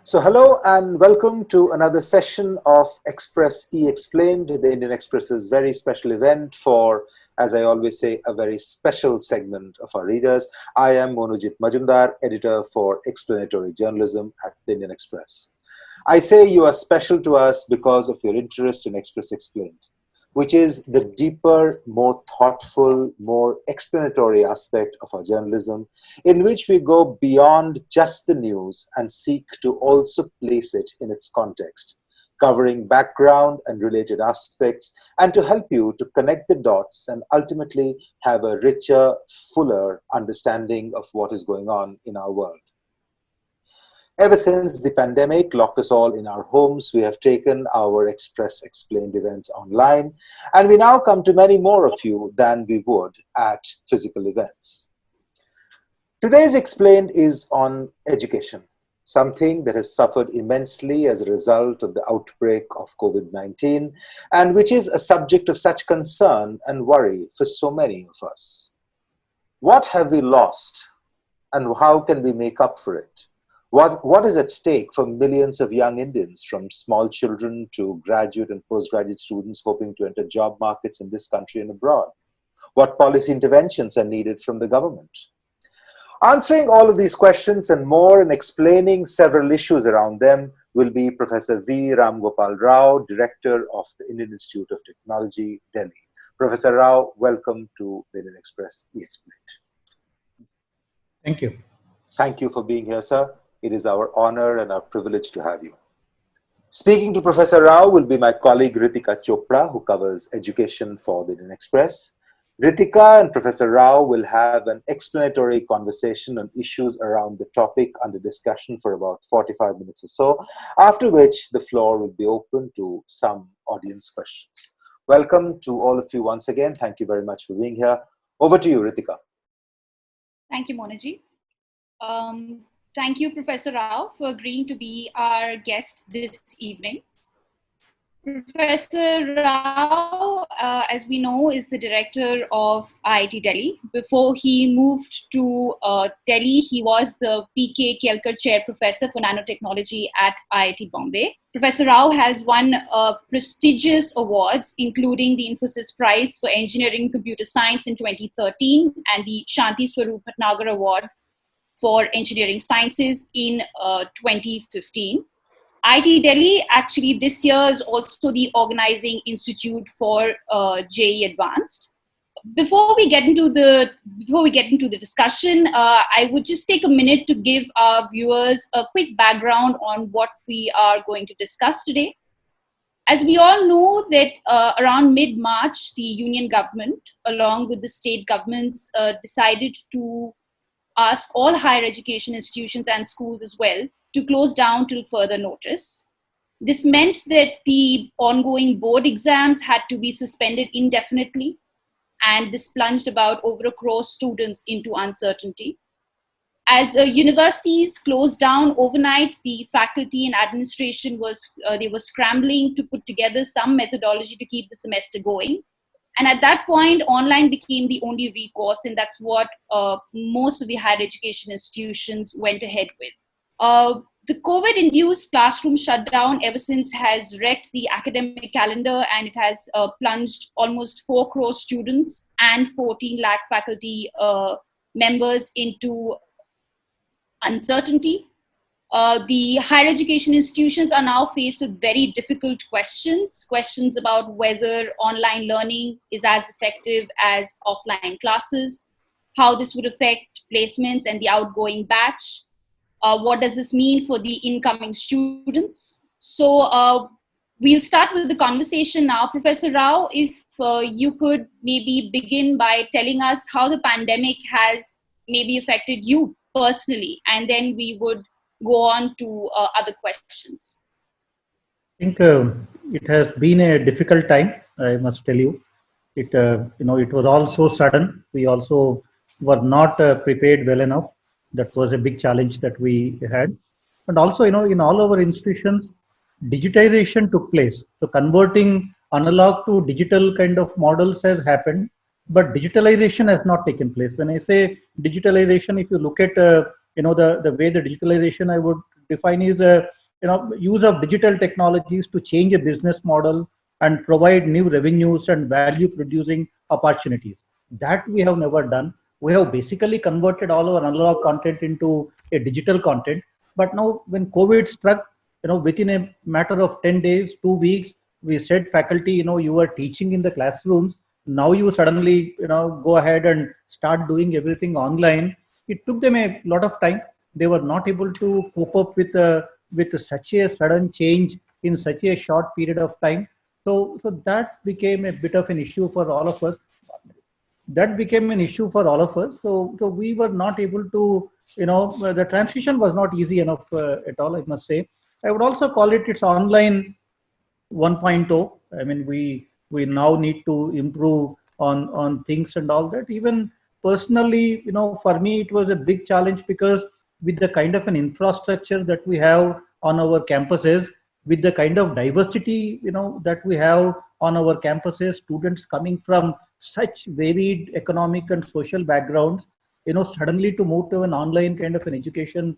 So hello and welcome to another session of Express E-Explained, the Indian Express's very special event for, as I always say, a very special segment of our readers. I am Monojit Majumdar, editor for explanatory journalism at the Indian Express. I say you are special to us because of your interest in Express Explained, which is the deeper, more thoughtful, more explanatory aspect of our journalism, in which we go beyond just the news and seek to also place it in its context, covering background and related aspects, and to help you to connect the dots and ultimately have a richer, fuller understanding of what is going on in our world. Ever since the pandemic locked us all in our homes, we have taken our Express Explained events online, and we now come to many more of you than we would at physical events. Today's Explained is on education, something that has suffered immensely as a result of the outbreak of COVID-19, and which is a subject of such concern and worry for so many of us. What have we lost, and how can we make up for it? What is at stake for millions of young Indians, from small children to graduate and postgraduate students hoping to enter job markets in this country and abroad? What policy interventions are needed from the government? Answering all of these questions and more and explaining several issues around them will be Professor V Ramgopal Rao, Director of the Indian Institute of Technology, Delhi. Professor Rao, welcome to the Indian Express E-Explained. Thank you. Thank you for being here, sir. It is our honor and our privilege to have you. Speaking to Professor Rao will be my colleague Ritika Chopra, who covers education for the Indian Express. Ritika and Professor Rao will have an explanatory conversation on issues around the topic under discussion for about 45 minutes or so, after which the floor will be open to some audience questions. Welcome to all of you once again. Thank you very much for being here. Over to you, Ritika. Thank you, Monaji. Thank you, Professor Rao, for agreeing to be our guest this evening. Professor Rao, as we know, is the director of IIT-Delhi. Before he moved to Delhi, he was the P.K. Kelkar Chair Professor for Nanotechnology at IIT Bombay. Professor Rao has won prestigious awards, including the Infosys Prize for Engineering and Computer Science in 2013 and the Shanti Swarup Bhatnagar Award for Engineering Sciences in 2015. IIT Delhi actually this year is also the organizing institute for JEE Advanced. Before we get into the discussion, I would just take a minute to give our viewers a quick background on what we are going to discuss today. As we all know that around mid-March, the union government, along with the state governments, decided to ask all higher education institutions and schools as well to close down till further notice. This meant that the ongoing board exams had to be suspended indefinitely, and this plunged about over 1 crore students into uncertainty. As universities closed down overnight, the faculty and administration were scrambling to put together some methodology to keep the semester going. And at that point, online became the only recourse, and that's what most of the higher education institutions went ahead with. The COVID-induced classroom shutdown ever since has wrecked the academic calendar, and it has plunged almost 4 crore students and 14 lakh faculty members into uncertainty. The higher education institutions are now faced with very difficult questions about whether online learning is as effective as offline classes, how this would affect placements and the outgoing batch, what does this mean for the incoming students. So we'll start with the conversation now. Professor Rao, if you could maybe begin by telling us how the pandemic has maybe affected you personally, and then we would go on to other questions. I think it has been a difficult time, I must tell you. It was all so sudden. We also were not prepared well enough. That was a big challenge that we had. And also, in all our institutions, digitization took place. So converting analog to digital kind of models has happened, but digitalization has not taken place. When I say digitalization, if you look at the way the digitalization I would define is use of digital technologies to change a business model and provide new revenues and value producing opportunities. That we have never done. We have basically converted all our analog content into a digital content. But now when COVID struck, within a matter of 10 days, 2 weeks, we said faculty, you are teaching in the classrooms. Now you suddenly, go ahead and start doing everything online. It took them a lot of time. They were not able to cope up with such a sudden change in such a short period of time. So that became a bit of an issue for all of us. So we were not able to, the transition was not easy enough at all, I must say. I would also call it's online 1.0. I mean, we now need to improve on things and all that. Even personally, for me, it was a big challenge because with the kind of an infrastructure that we have on our campuses, with the kind of diversity, that we have on our campuses, students coming from such varied economic and social backgrounds, suddenly to move to an online kind of an education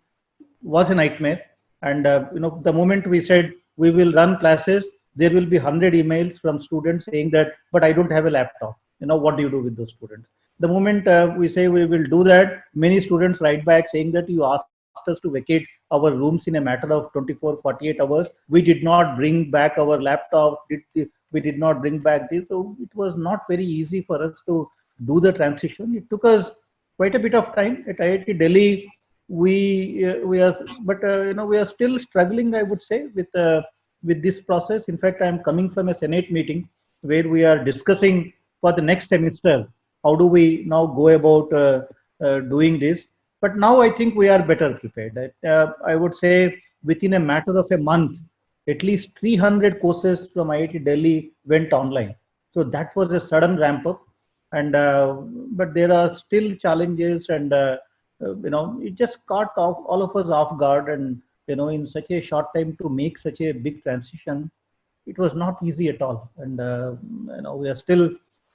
was a nightmare. And the moment we said we will run classes, there will be 100 emails from students saying that, but I don't have a laptop. What do you do with those students? The moment we say we will do that, many students write back saying that you asked us to vacate our rooms in a matter of 24, 48 hours. We did not bring back our laptop. We did not bring back this. So it was not very easy for us to do the transition. It took us quite a bit of time at IIT Delhi. We are still struggling, I would say, with this process. In fact, I am coming from a Senate meeting where we are discussing for the next semester how do we now go about doing this. But now I think we are better prepared. I would say within a matter of a month, at least 300 courses from IIT Delhi went online. So that was a sudden ramp up. And but there are still challenges, and it just caught all of us off guard. And in such a short time to make such a big transition, it was not easy at all. And we are still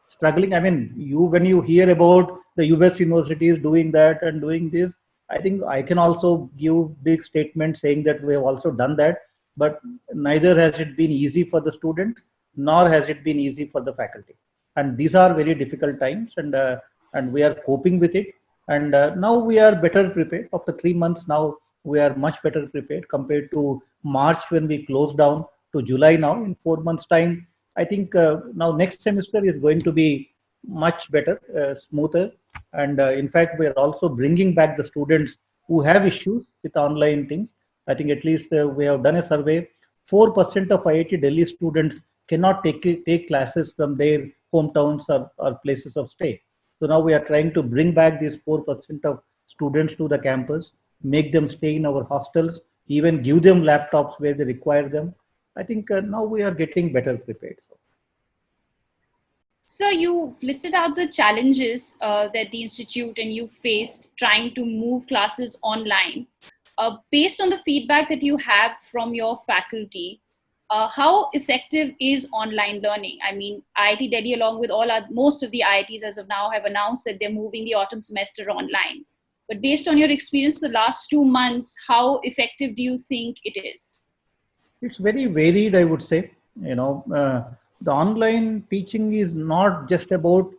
struggling. I mean, when you hear about the US universities doing that and doing this, I think I can also give big statements saying that we have also done that. But neither has it been easy for the students, nor has it been easy for the faculty. And these are very difficult times, and we are coping with it. And now we are better prepared. After 3 months now, we are much better prepared compared to March when we closed down to July now. In 4 months' time, I think now next semester is going to be much better, smoother. And in fact, we are also bringing back the students who have issues with online things. I think at least we have done a survey. 4% of IIT Delhi students cannot take classes from their hometowns or places of stay. So now we are trying to bring back these 4% of students to the campus, make them stay in our hostels, even give them laptops where they require them. I think now we are getting better prepared. So you listed out the challenges that the institute and you faced trying to move classes online. Based on the feedback that you have from your faculty, how effective is online learning? I mean, IIT Delhi, along with most of the IITs as of now, have announced that they're moving the autumn semester online. But based on your experience for the last 2 months, how effective do you think it is? It's very varied, I would say. The online teaching is not just about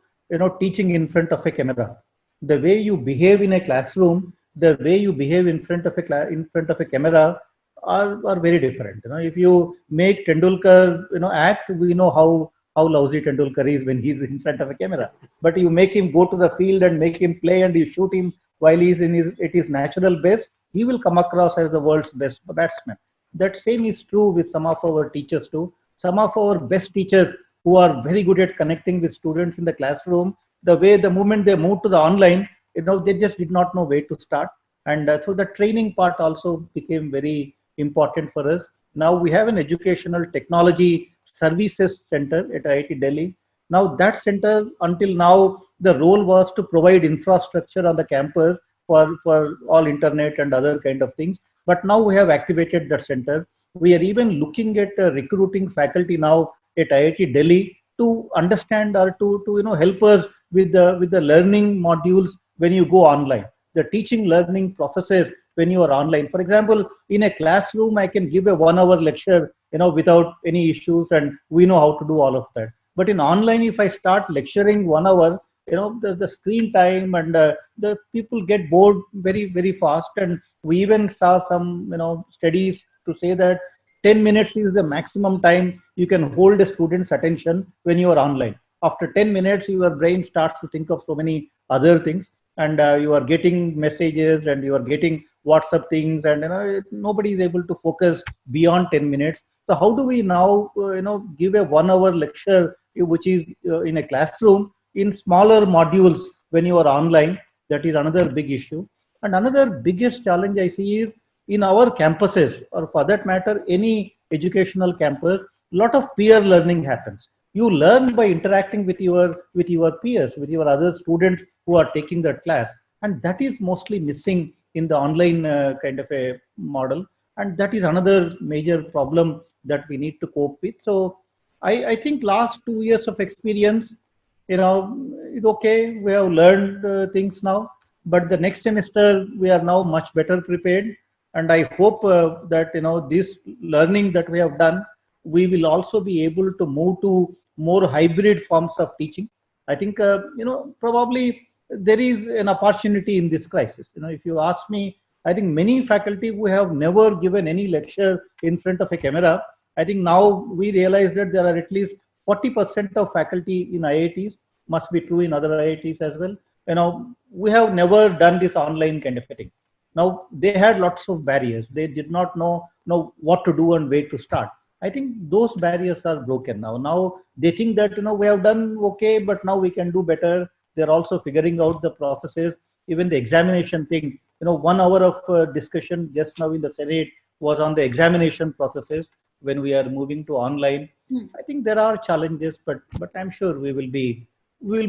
teaching in front of a camera. The way you behave in a classroom, the way you behave in front of a camera are very different. If you make Tendulkar act, we know how lousy Tendulkar is when he's in front of a camera. But you make him go to the field and make him play, and you shoot him while he's at his natural best, he will come across as the world's best batsman. That same is true with some of our teachers too. Some of our best teachers who are very good at connecting with students in the classroom, the moment they move to the online, they just did not know where to start. And so the training part also became very important for us. Now we have an educational technology services center at IIT Delhi. Now that center, until now, the role was to provide infrastructure on the campus for all internet and other kind of things. But now we have activated that center. We are even looking at recruiting faculty now at IIT Delhi to understand or to help us with the learning modules when you go online. The teaching learning processes when you are online. For example, in a classroom, I can give a 1 hour lecture, without any issues, and we know how to do all of that. But in online, if I start lecturing 1 hour, the screen time and the people get bored very, very fast. And we even saw some, studies to say that 10 minutes is the maximum time you can hold a student's attention when you are online. After 10 minutes, your brain starts to think of so many other things, and you are getting messages and you are getting WhatsApp things, and nobody is able to focus beyond 10 minutes. So how do we now, give a 1 hour lecture, which is in a classroom, in smaller modules when you are online? That is another big issue. And another biggest challenge I see is in our campuses, or for that matter, any educational campus, a lot of peer learning happens. You learn by interacting with your peers, with your other students who are taking that class, and that is mostly missing in the online kind of a model. And that is another major problem that we need to cope with. So I think last 2 years of experience, it's okay. We have learned things now, but the next semester we are now much better prepared. And I hope that this learning that we have done, we will also be able to move to more hybrid forms of teaching. I think probably there is an opportunity in this crisis. If you ask me, I think many faculty who have never given any lecture in front of a camera, I think now we realize that there are at least 40% of faculty in IITs, must be true in other IITs as well. We have never done this online kind of a thing. Now they had lots of barriers. They did not know what to do and where to start. I think those barriers are broken now. Now they think that we have done okay, but now we can do better. They're also figuring out the processes. Even the examination thing, 1 hour of discussion just now in the Senate was on the examination processes when we are moving to online. I think there are challenges, but I'm sure we will be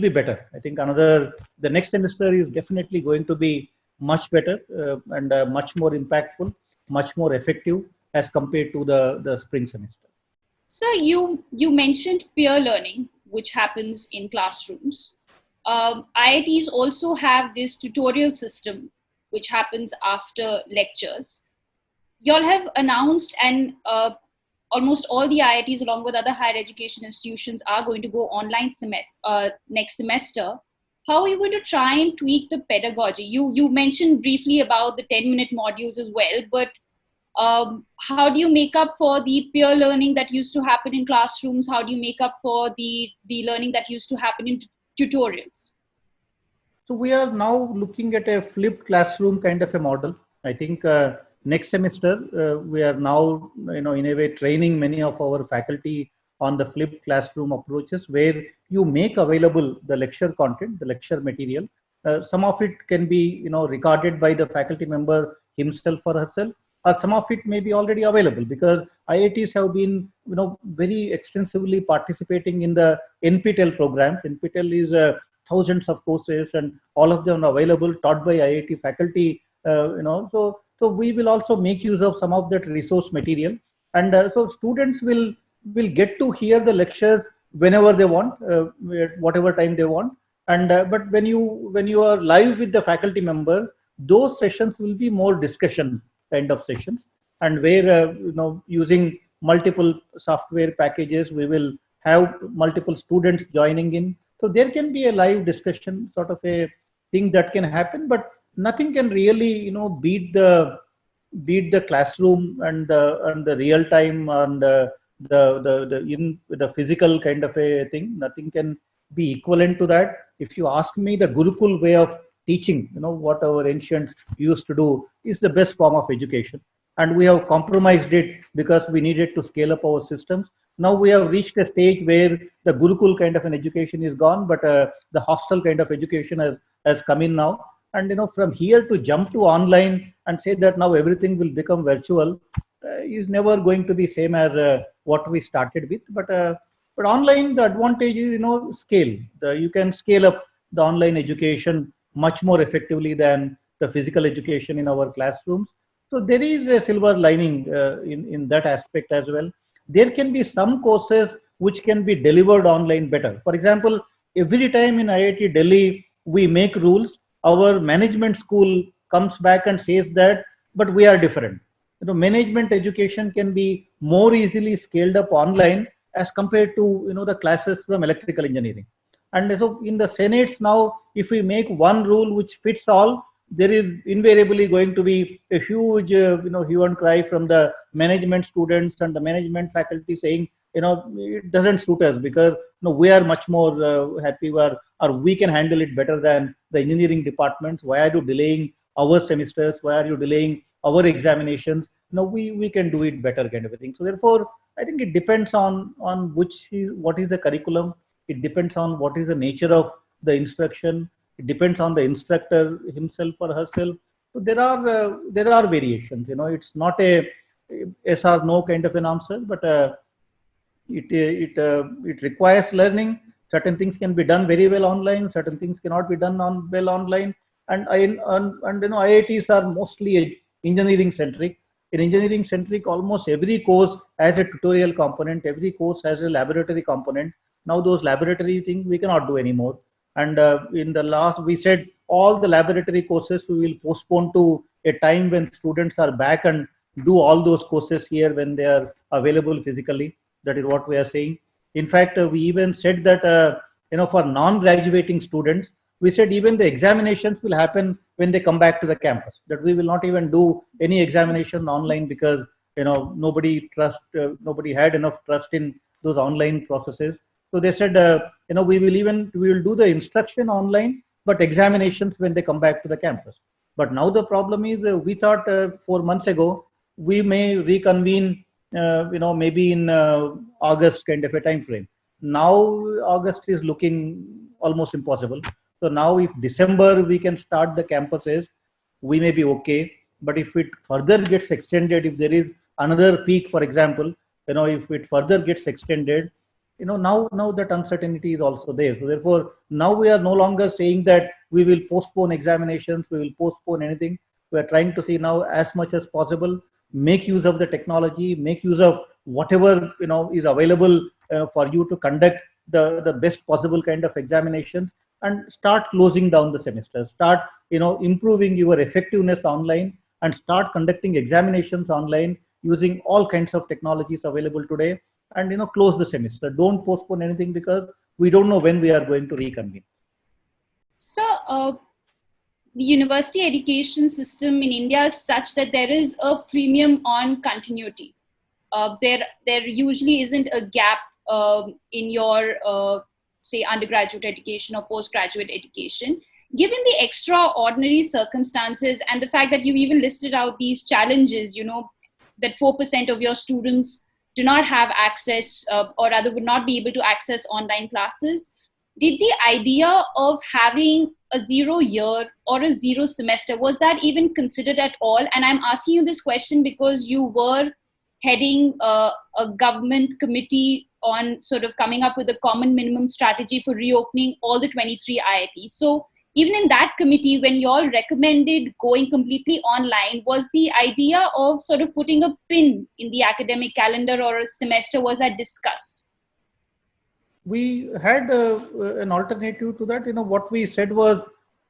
better. I think the next semester is definitely going to be much better and much more impactful, much more effective as compared to the spring semester. So you mentioned peer learning, which happens in classrooms. IITs also have this tutorial system, which happens after lectures. You all have announced, and almost all the IITs, along with other higher education institutions, are going to go online next semester. How are you going to try and tweak the pedagogy? You mentioned briefly about the 10-minute modules as well, but how do you make up for the peer learning that used to happen in classrooms? How do you make up for the learning that used to happen in tutorials? So we are now looking at a flipped classroom kind of a model. I think next semester we are now in a way training many of our faculty on the flipped classroom approaches, where you make available the lecture content, the lecture material. Some of it can be recorded by the faculty member himself or herself, or some of it may be already available, because IITs have been very extensively participating in the NPTEL programs. NPTEL is thousands of courses, and all of them are available, taught by IIT faculty. So we will also make use of some of that resource material, and so students will get to hear the lectures whenever they want, whatever time they want. And but when you are live with the faculty member, those sessions will be more discussion kind of sessions, and where using multiple software packages, we will have multiple students joining in. So there can be a live discussion sort of a thing that can happen, but nothing can really beat the classroom and the real time and the physical kind of a thing. Nothing can be equivalent to that. If you ask me, the Gurukul way of teaching, what our ancients used to do, is the best form of education, and we have compromised it because we needed to scale up our systems. Now we have reached a stage where the Gurukul kind of an education is gone, but the hostel kind of education has come in now. And from here to jump to online and say that now everything will become virtual is never going to be same as what we started with. But online, the advantage is scale. You can scale up the online education much more effectively than the physical education in our classrooms. So there is a silver lining in that aspect as well. There can be some courses which can be delivered online better. For example, every time in IIT Delhi we make rules, our management school comes back and says that but we are different. Management education can be more easily scaled up online as compared to the classes from electrical engineering. And so in the senates now, if we make one rule which fits all, there is invariably going to be a huge hue and cry from the management students and the management faculty saying, it doesn't suit us because we are much more happy, or we can handle it better than the engineering departments. Why are you delaying our semesters? Why are you delaying our examinations? We can do it better, kind of a thing. So therefore, I think it depends on what is the curriculum. It depends on what is the nature of the instruction. It depends on the instructor himself or herself. So there are variations. It's not a yes or no kind of an answer, but it requires learning. Certain things can be done very well online. Certain things cannot be done well online. And IITs are mostly engineering centric. In engineering centric, almost every course has a tutorial component. Every course has a laboratory component. Now those laboratory things we cannot do anymore. And in the last, we said all the laboratory courses we will postpone to a time when students are back and do all those courses here when they are available physically. That is what we are saying. In fact, we even said that for non-graduating students, we said even the examinations will happen when they come back to the campus. That we will not even do any examination online because nobody had enough trust in those online processes. So they said we will do the instruction online, but examinations when they come back to the campus. But now the problem is we thought 4 months ago we may reconvene maybe in August kind of a time frame. Now August is looking almost impossible. So now if December we can start the campuses, we may be okay. But if it further gets extended, if there is another peak, for example, if it further gets extended, now that uncertainty is also there. So therefore, now we are no longer saying that we will postpone examinations, we will postpone anything. We are trying to see now as much as possible, make use of the technology, make use of whatever is available for you to conduct the best possible kind of examinations, and start closing down the semester, start improving your effectiveness online, and start conducting examinations online using all kinds of technologies available today, and close the semester. Don't postpone anything because we don't know when we are going to reconvene. So the university education system in India is such that there is a premium on continuity. There usually isn't a gap in your say undergraduate education or postgraduate education. Given the extraordinary circumstances and the fact that you even listed out these challenges, that 4% of your students do not have access or rather would not be able to access online classes, did the idea of having a 0 year or a 0 semester, was that even considered at all? And I'm asking you this question because you were heading a government committee on sort of coming up with a common minimum strategy for reopening all the 23 IITs. So even in that committee, when you all recommended going completely online, was the idea of sort of putting a pin in the academic calendar or a semester, was that discussed? We had an alternative to that. What we said was,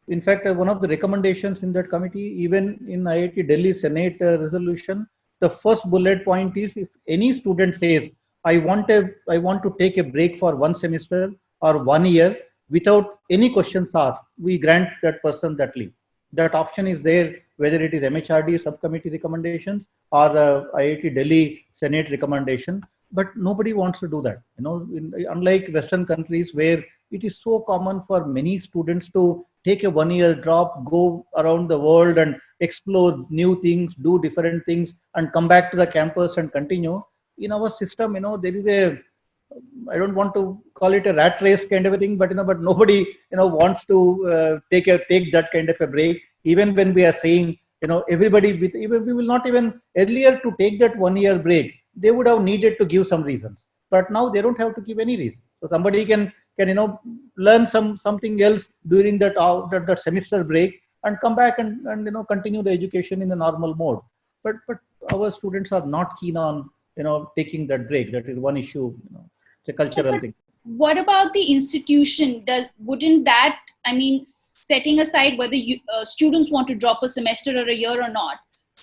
in fact, one of the recommendations in that committee, even in IIT Delhi Senate resolution, the first bullet point is, if any student says, I want to take a break for 1 semester or 1 year without any questions asked, we grant that person that leave. That option is there, whether it is MHRD subcommittee recommendations or IIT Delhi Senate recommendation. But nobody wants to do that. Unlike Western countries where it is so common for many students to take a 1 year drop, go around the world and explore new things, do different things, and come back to the campus and continue. In our system, there is I don't want to call it a rat race kind of a thing, but but nobody wants to take that kind of a break. Even when we are saying everybody even we will not even earlier to take that 1 year break, they would have needed to give some reasons, but now they don't have to give any reason. So somebody can learn something else during that semester break and come back and continue the education in the normal mode. But our students are not keen on taking that break. That is one issue. It's a cultural thing. What about the institution? Wouldn't that, setting aside whether students want to drop a semester or a year or not,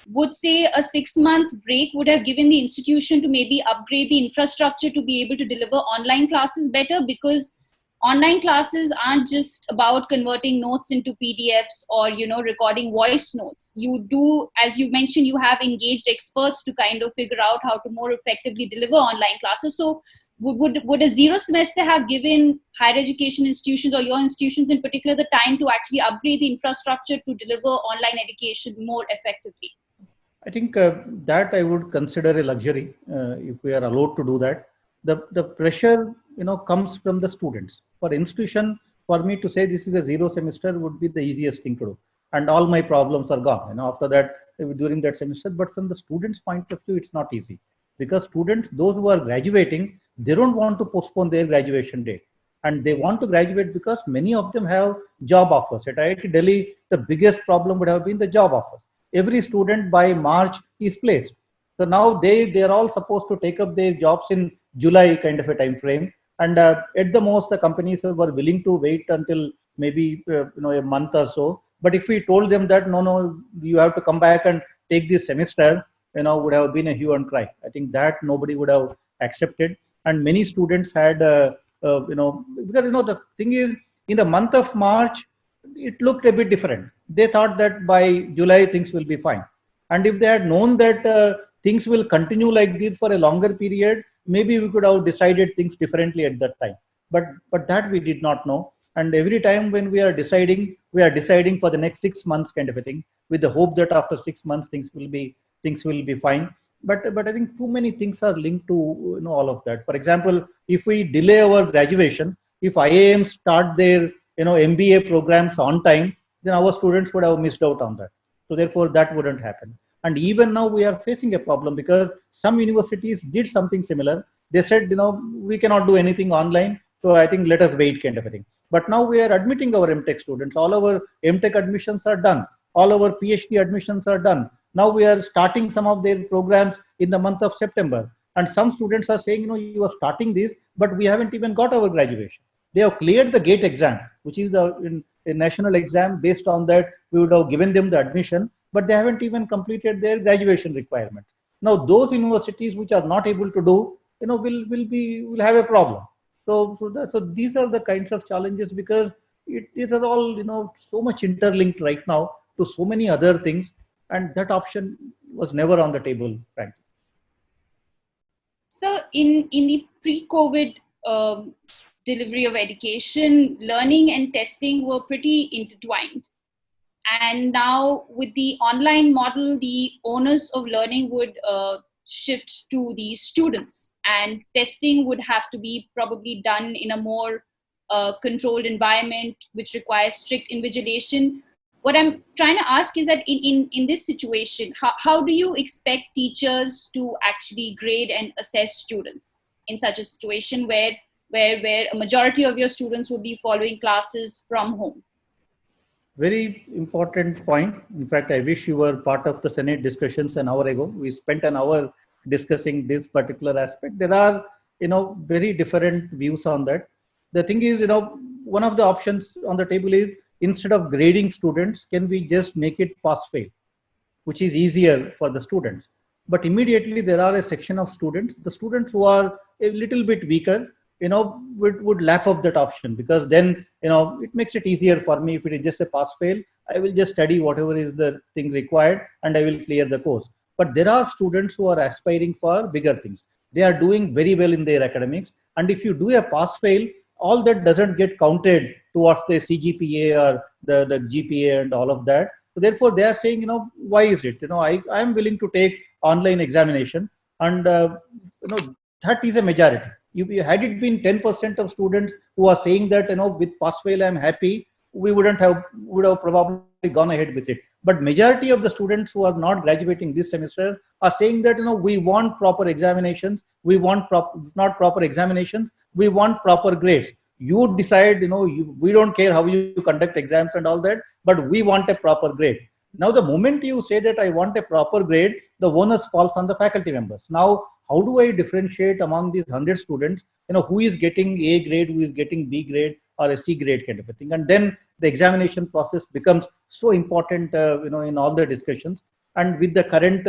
would say a 6-month break would have given the institution to maybe upgrade the infrastructure to be able to deliver online classes better, because online classes aren't just about converting notes into PDFs or, recording voice notes. You do, as you mentioned, you have engaged experts to kind of figure out how to more effectively deliver online classes. So would a zero semester have given higher education institutions, or your institutions in particular, the time to actually upgrade the infrastructure to deliver online education more effectively? I think that I would consider a luxury if we are allowed to do that. The pressure, comes from the students. For institution, for me to say this is a zero semester would be the easiest thing to do, and all my problems are gone. After that, during that semester. But from the students' point of view, it's not easy, because students, those who are graduating, they don't want to postpone their graduation date, and they want to graduate because many of them have job offers. At IIT Delhi, the biggest problem would have been the job offers. Every student by March is placed. So now they are all supposed to take up their jobs in July kind of a time frame, and at the most the companies were willing to wait until maybe a month or so. But if we told them that no, you have to come back and take this semester, would have been a hue and cry. I think that nobody would have accepted, and many students had because the thing is, in the month of March it looked a bit different. They thought that by July things will be fine. And if they had known that things will continue like this for a longer period, maybe we could have decided things differently at that time. But that we did not know. And every time when we are deciding for the next 6 months kind of a thing, with the hope that after 6 months things will be fine. But I think too many things are linked to all of that. For example, if we delay our graduation, if IIMs start their MBA programs on time, then our students would have missed out on that. So therefore, that wouldn't happen. And even now we are facing a problem, because some universities did something similar. They said, we cannot do anything online, so I think let us wait kind of a thing. But now we are admitting our MTech students. All our MTech admissions are done. All our PhD admissions are done. Now we are starting some of their programs in the month of September. And some students are saying, you are starting this, but we haven't even got our graduation. They have cleared the GATE exam, which is a national exam. Based on that, we would have given them the admission, but they haven't even completed their graduation requirements. Now, those universities which are not able to do, will have a problem. So these are the kinds of challenges, because it is all so much interlinked right now to so many other things, and that option was never on the table, frankly. So in the pre-COVID delivery of education, learning and testing were pretty intertwined. And now with the online model, the onus of learning would shift to the students, and testing would have to be probably done in a more controlled environment, which requires strict invigilation. What I'm trying to ask is that in this situation, how do you expect teachers to actually grade and assess students in such a situation where a majority of your students will be following classes from home? Very important point. In fact, I wish you were part of the Senate discussions an hour ago. We spent an hour discussing this particular aspect. There are, very different views on that. The thing is, one of the options on the table is, instead of grading students, can we just make it pass-fail, which is easier for the students. But immediately there are a section of students, the students who are a little bit weaker, would lap up that option, because then, it makes it easier for me. If it is just a pass-fail, I will just study whatever is the thing required and I will clear the course. But there are students who are aspiring for bigger things. They are doing very well in their academics. And if you do a pass-fail, all that doesn't get counted towards the CGPA or the GPA and all of that. So therefore, they are saying, why is it? I am willing to take online examination, and that is a majority. Had it been 10% of students who are saying that, with pass-fail I am happy, we would have probably gone ahead with it. But majority of the students who are not graduating this semester are saying that, we want proper examinations. We want not proper examinations. We want proper grades. You decide, we don't care how you conduct exams and all that, but we want a proper grade. Now, the moment you say that I want a proper grade, the onus falls on the faculty members. Now, how do I differentiate among these 100 students, who is getting A grade, who is getting B grade or a C grade kind of a thing? And then the examination process becomes so important, in all the discussions. And with the current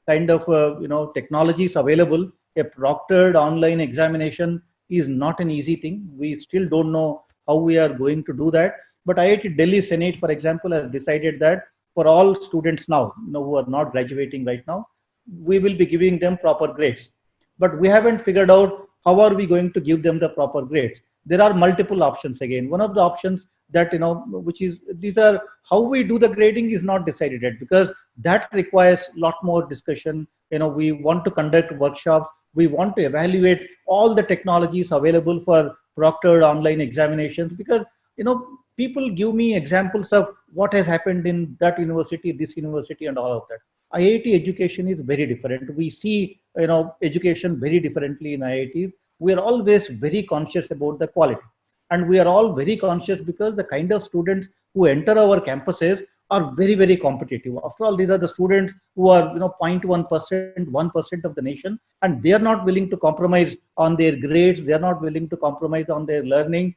kind of technologies available, a proctored online examination is not an easy thing. We still don't know how we are going to do that. But IIT Delhi Senate, for example, has decided that for all students now, who are not graduating right now, we will be giving them proper grades. But we haven't figured out how are we going to give them the proper grades. There are multiple options again. One of the options that, which is, these are how we do the grading is not decided yet, because that requires a lot more discussion. We want to conduct workshops. We want to evaluate all the technologies available for proctored online examinations, because, people give me examples of what has happened in that university, this university, and all of that. IIT education is very different. We see, education very differently in IITs. We are always very conscious about the quality. And we are all very conscious because the kind of students who enter our campuses are very, very competitive. After all, these are the students who are, 0.1%, 1% of the nation, and they are not willing to compromise on their grades. They are not willing to compromise on their learning.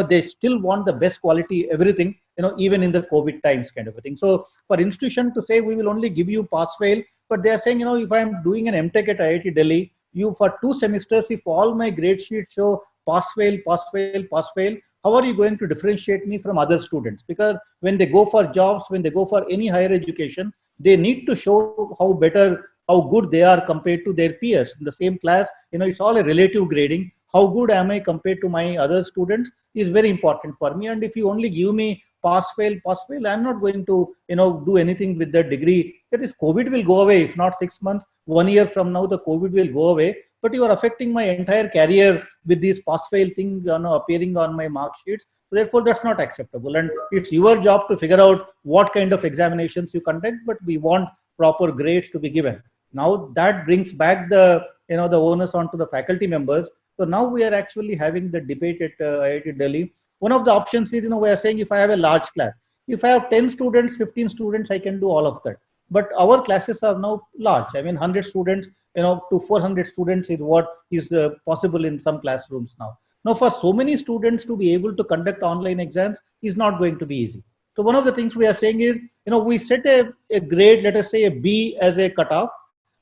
They still want the best quality, everything, even in the COVID times kind of a thing. So for institution to say, we will only give you pass fail, but they are saying, if I'm doing an MTech at IIT Delhi, for 2 semesters, if all my grade sheets show pass fail, pass fail, pass fail, how are you going to differentiate me from other students? Because when they go for jobs, when they go for any higher education, they need to show how good they are compared to their peers in the same class. It's all a relative grading. How good am I compared to my other students is very important for me. And if you only give me pass fail, I'm not going to, do anything with that degree. That is, COVID will go away. If not 6 months, 1 year from now, the COVID will go away. But you are affecting my entire career with these pass fail things, appearing on my mark sheets. So therefore, that's not acceptable. And it's your job to figure out what kind of examinations you conduct, but we want proper grades to be given. Now that brings back the onus onto the faculty members. So now we are actually having the debate at IIT Delhi. One of the options is, we are saying, if I have a large class, if I have 10 students, 15 students, I can do all of that. But our classes are now large. I mean, 100 students, to 400 students is what is possible in some classrooms now. Now, for so many students to be able to conduct online exams is not going to be easy. So one of the things we are saying is, we set a grade, let us say a B as a cutoff,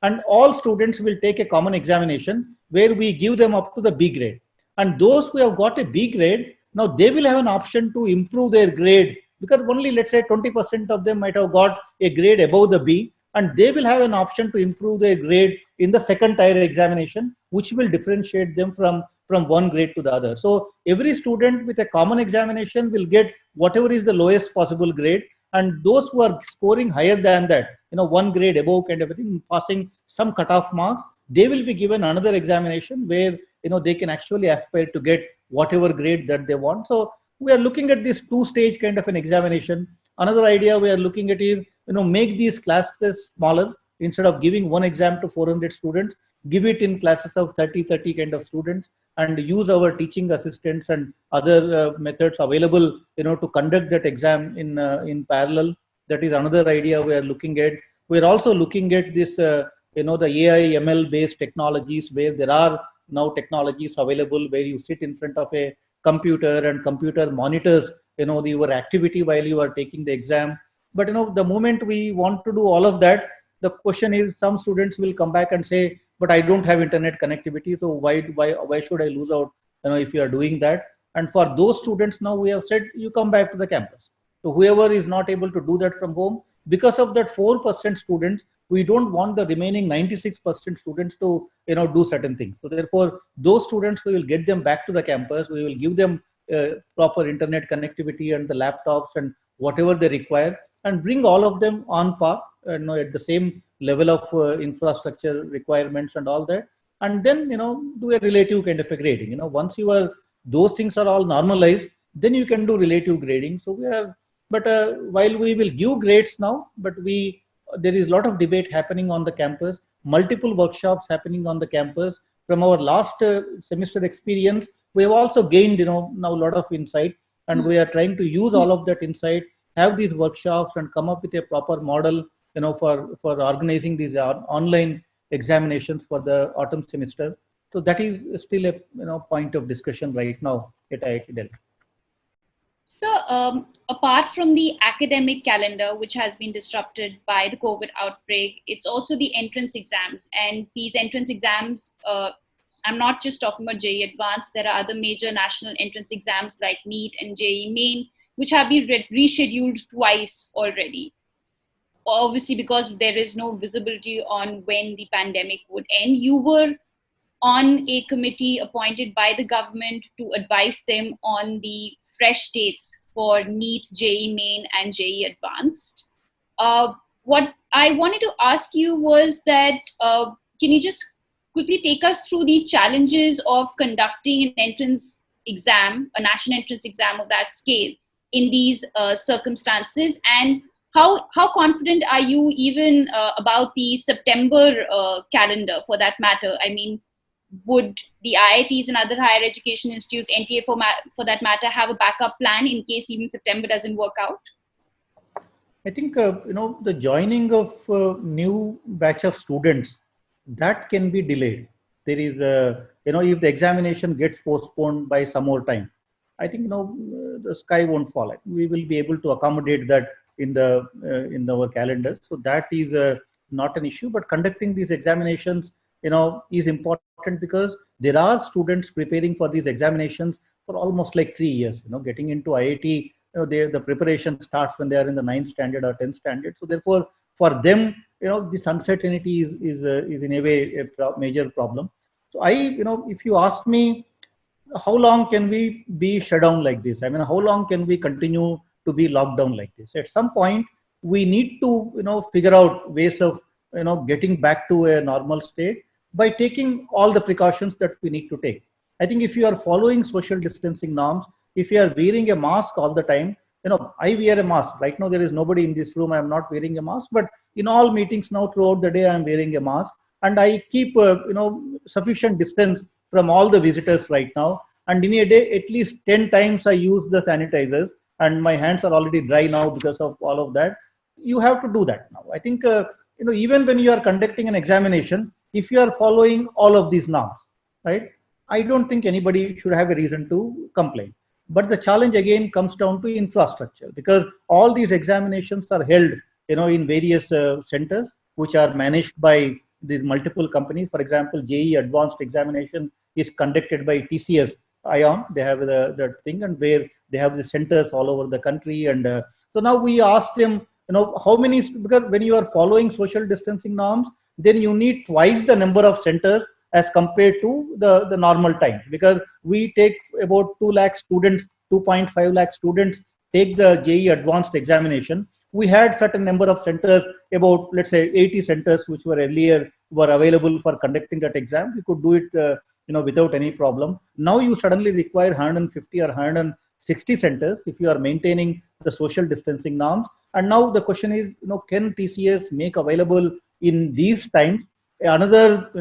and all students will take a common examination where we give them up to the B grade. And those who have got a B grade, now they will have an option to improve their grade, because only, let's say, 20% of them might have got a grade above the B, and they will have an option to improve their grade in the second tier examination, which will differentiate them from one grade to the other. So every student with a common examination will get whatever is the lowest possible grade, and those who are scoring higher than that, 1 grade above kind of a thing, passing some cutoff marks, they will be given another examination where, they can actually aspire to get whatever grade that they want. So we are looking at this 2-stage kind of an examination. Another idea we are looking at is, make these classes smaller. Instead of giving one exam to 400 students, give it in classes of 30 kind of students, and use our teaching assistants and other methods available, to conduct that exam in parallel. That is another idea we are looking at. We are also looking at this, the AI ML based technologies, where there are now technologies available where you sit in front of a computer and computer monitors, your activity while you are taking the exam. But the moment we want to do all of that, the question is, some students will come back and say, but I don't have internet connectivity, so why should I lose out, if you are doing that? And for those students, now we have said, you come back to the campus. So whoever is not able to do that from home, because of that 4% students, we don't want the remaining 96% students to, do certain things. So therefore, those students, we will get them back to the campus. We will give them proper internet connectivity and the laptops and whatever they require, and bring all of them on par, at the same level of infrastructure requirements and all that. And then, do a relative kind of a grading. Once those things are all normalized, then you can do relative grading. So while we will give grades now, but there is a lot of debate happening on the campus, multiple workshops happening on the campus. From our last semester experience, we have also gained, now a lot of insight, and we are trying to use all of that insight, have these workshops, and come up with a proper model, for organizing these online examinations for the autumn semester. So that is still a point of discussion right now at IIT Delhi. So, apart from the academic calendar, which has been disrupted by the COVID outbreak, it's also the entrance exams. And these entrance exams, I'm not just talking about JEE Advanced, there are other major national entrance exams like NEET and JEE Main, which have been rescheduled twice already. Obviously, because there is no visibility on when the pandemic would end. You were on a committee appointed by the government to advise them on the fresh dates for NEET, JEE Main, and JEE Advanced. What I wanted to ask you was that can you just quickly take us through the challenges of conducting an entrance exam, a national entrance exam of that scale in these circumstances, and how confident are you even about the September calendar for that matter? I mean, would the IITs and other higher education institutes, NTA for that matter, have a backup plan in case even September doesn't work out? I think the joining of new batch of students, that can be delayed. There is if the examination gets postponed by some more time, I think the sky won't fall. We will be able to accommodate that in our calendars. So that is not an issue. But conducting these examinations is important because there are students preparing for these examinations for almost like 3 years. Getting into IIT, the preparation starts when they are in the 9th standard or 10th standard. So therefore, for them, this uncertainty is in a way a major problem. So if you ask me, how long can we be shut down like this? I mean, how long can we continue to be locked down like this? At some point, we need to figure out ways of getting back to a normal state by taking all the precautions that we need to take. I think if you are following social distancing norms, if you are wearing a mask all the time, I wear a mask. Right now, there is nobody in this room. I am not wearing a mask, but in all meetings now throughout the day, I am wearing a mask, and I keep sufficient distance from all the visitors right now. And in a day, at least 10 times I use the sanitizers, and my hands are already dry now because of all of that. You have to do that now. I think even when you are conducting an examination, if you are following all of these norms, right, I don't think anybody should have a reason to complain. But the challenge again comes down to infrastructure, because all these examinations are held in various centers which are managed by these multiple companies. For example, JEE Advanced examination is conducted by TCS ION. They have the thing, and where they have the centers all over the country. And so now we asked them, how many, because when you are following social distancing norms, then you need twice the number of centers as compared to the normal times, because we take about 2 lakh students, 2.5 lakh students take the JEE Advanced examination. We had certain number of centers, about let's say 80 centers, which were earlier were available for conducting that exam. We could do it without any problem. Now you suddenly require 150 or 160 centers if you are maintaining the social distancing norms. And now the question is, can TCS make available in these times another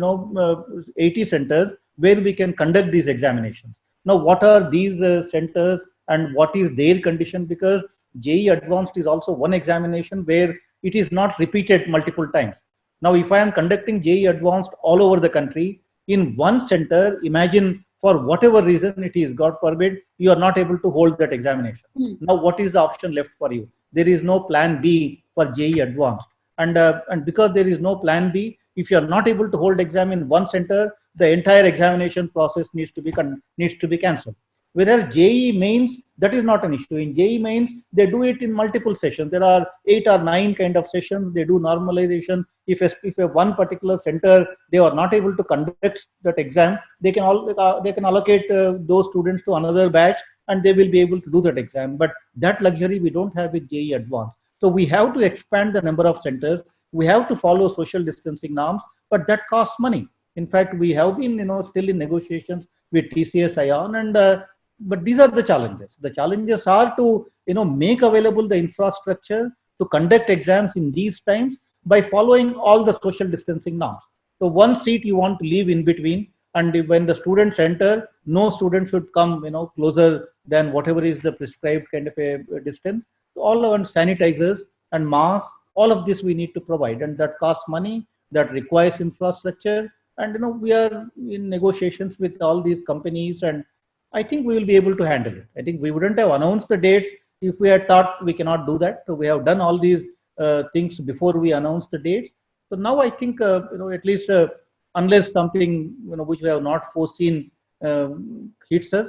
80 centers where we can conduct these examinations? Now, what are these centers and what is their condition? Because JEE Advanced is also one examination where it is not repeated multiple times. Now, if I am conducting JEE Advanced all over the country in one center, imagine for whatever reason it is, God forbid, you are not able to hold that examination. Now, what is the option left for you? There is no plan B for JEE Advanced. And because there is no plan B, if you are not able to hold exam in one center, the entire examination process needs to be cancelled. Whereas JEE Mains, that is not an issue. In JEE Mains, they do it in multiple sessions. There are 8 or 9 kind of sessions. They do normalization. If a one particular center, they are not able to conduct that exam, they can allocate those students to another batch, and they will be able to do that exam. But that luxury we don't have with JEE Advanced. So we have to expand the number of centers. We have to follow social distancing norms, but that costs money. In fact, we have been, still in negotiations with TCS ION, and but these are the challenges. The challenges are to, make available the infrastructure to conduct exams in these times by following all the social distancing norms. So one seat you want to leave in between, and when the students enter, no student should come, closer than whatever is the prescribed kind of a distance. So all our sanitizers and masks, all of this we need to provide, and that costs money, that requires infrastructure. And we are in negotiations with all these companies, and I think we will be able to handle it. I think we wouldn't have announced the dates if we had thought we cannot do that. So we have done all these things before we announced the dates. So now I think, at least unless something, which we have not foreseen hits us,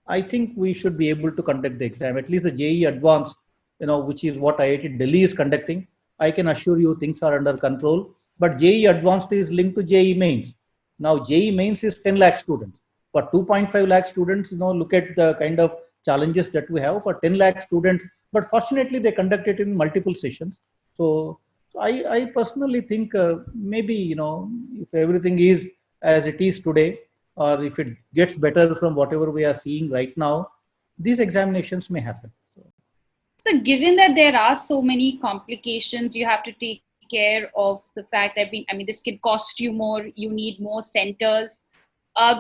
I think we should be able to conduct the exam. At least the JEE Advanced, which is what IIT Delhi is conducting. I can assure you things are under control. But JEE Advanced is linked to JEE Mains. Now JEE Mains is 10 lakh students. For 2.5 lakh students, look at the kind of challenges that we have for 10 lakh students. But fortunately, they conduct it in multiple sessions. So I personally think maybe, if everything is as it is today, or if it gets better from whatever we are seeing right now, these examinations may happen. So given that there are so many complications, you have to take care of the fact that, this can cost you more, you need more centers.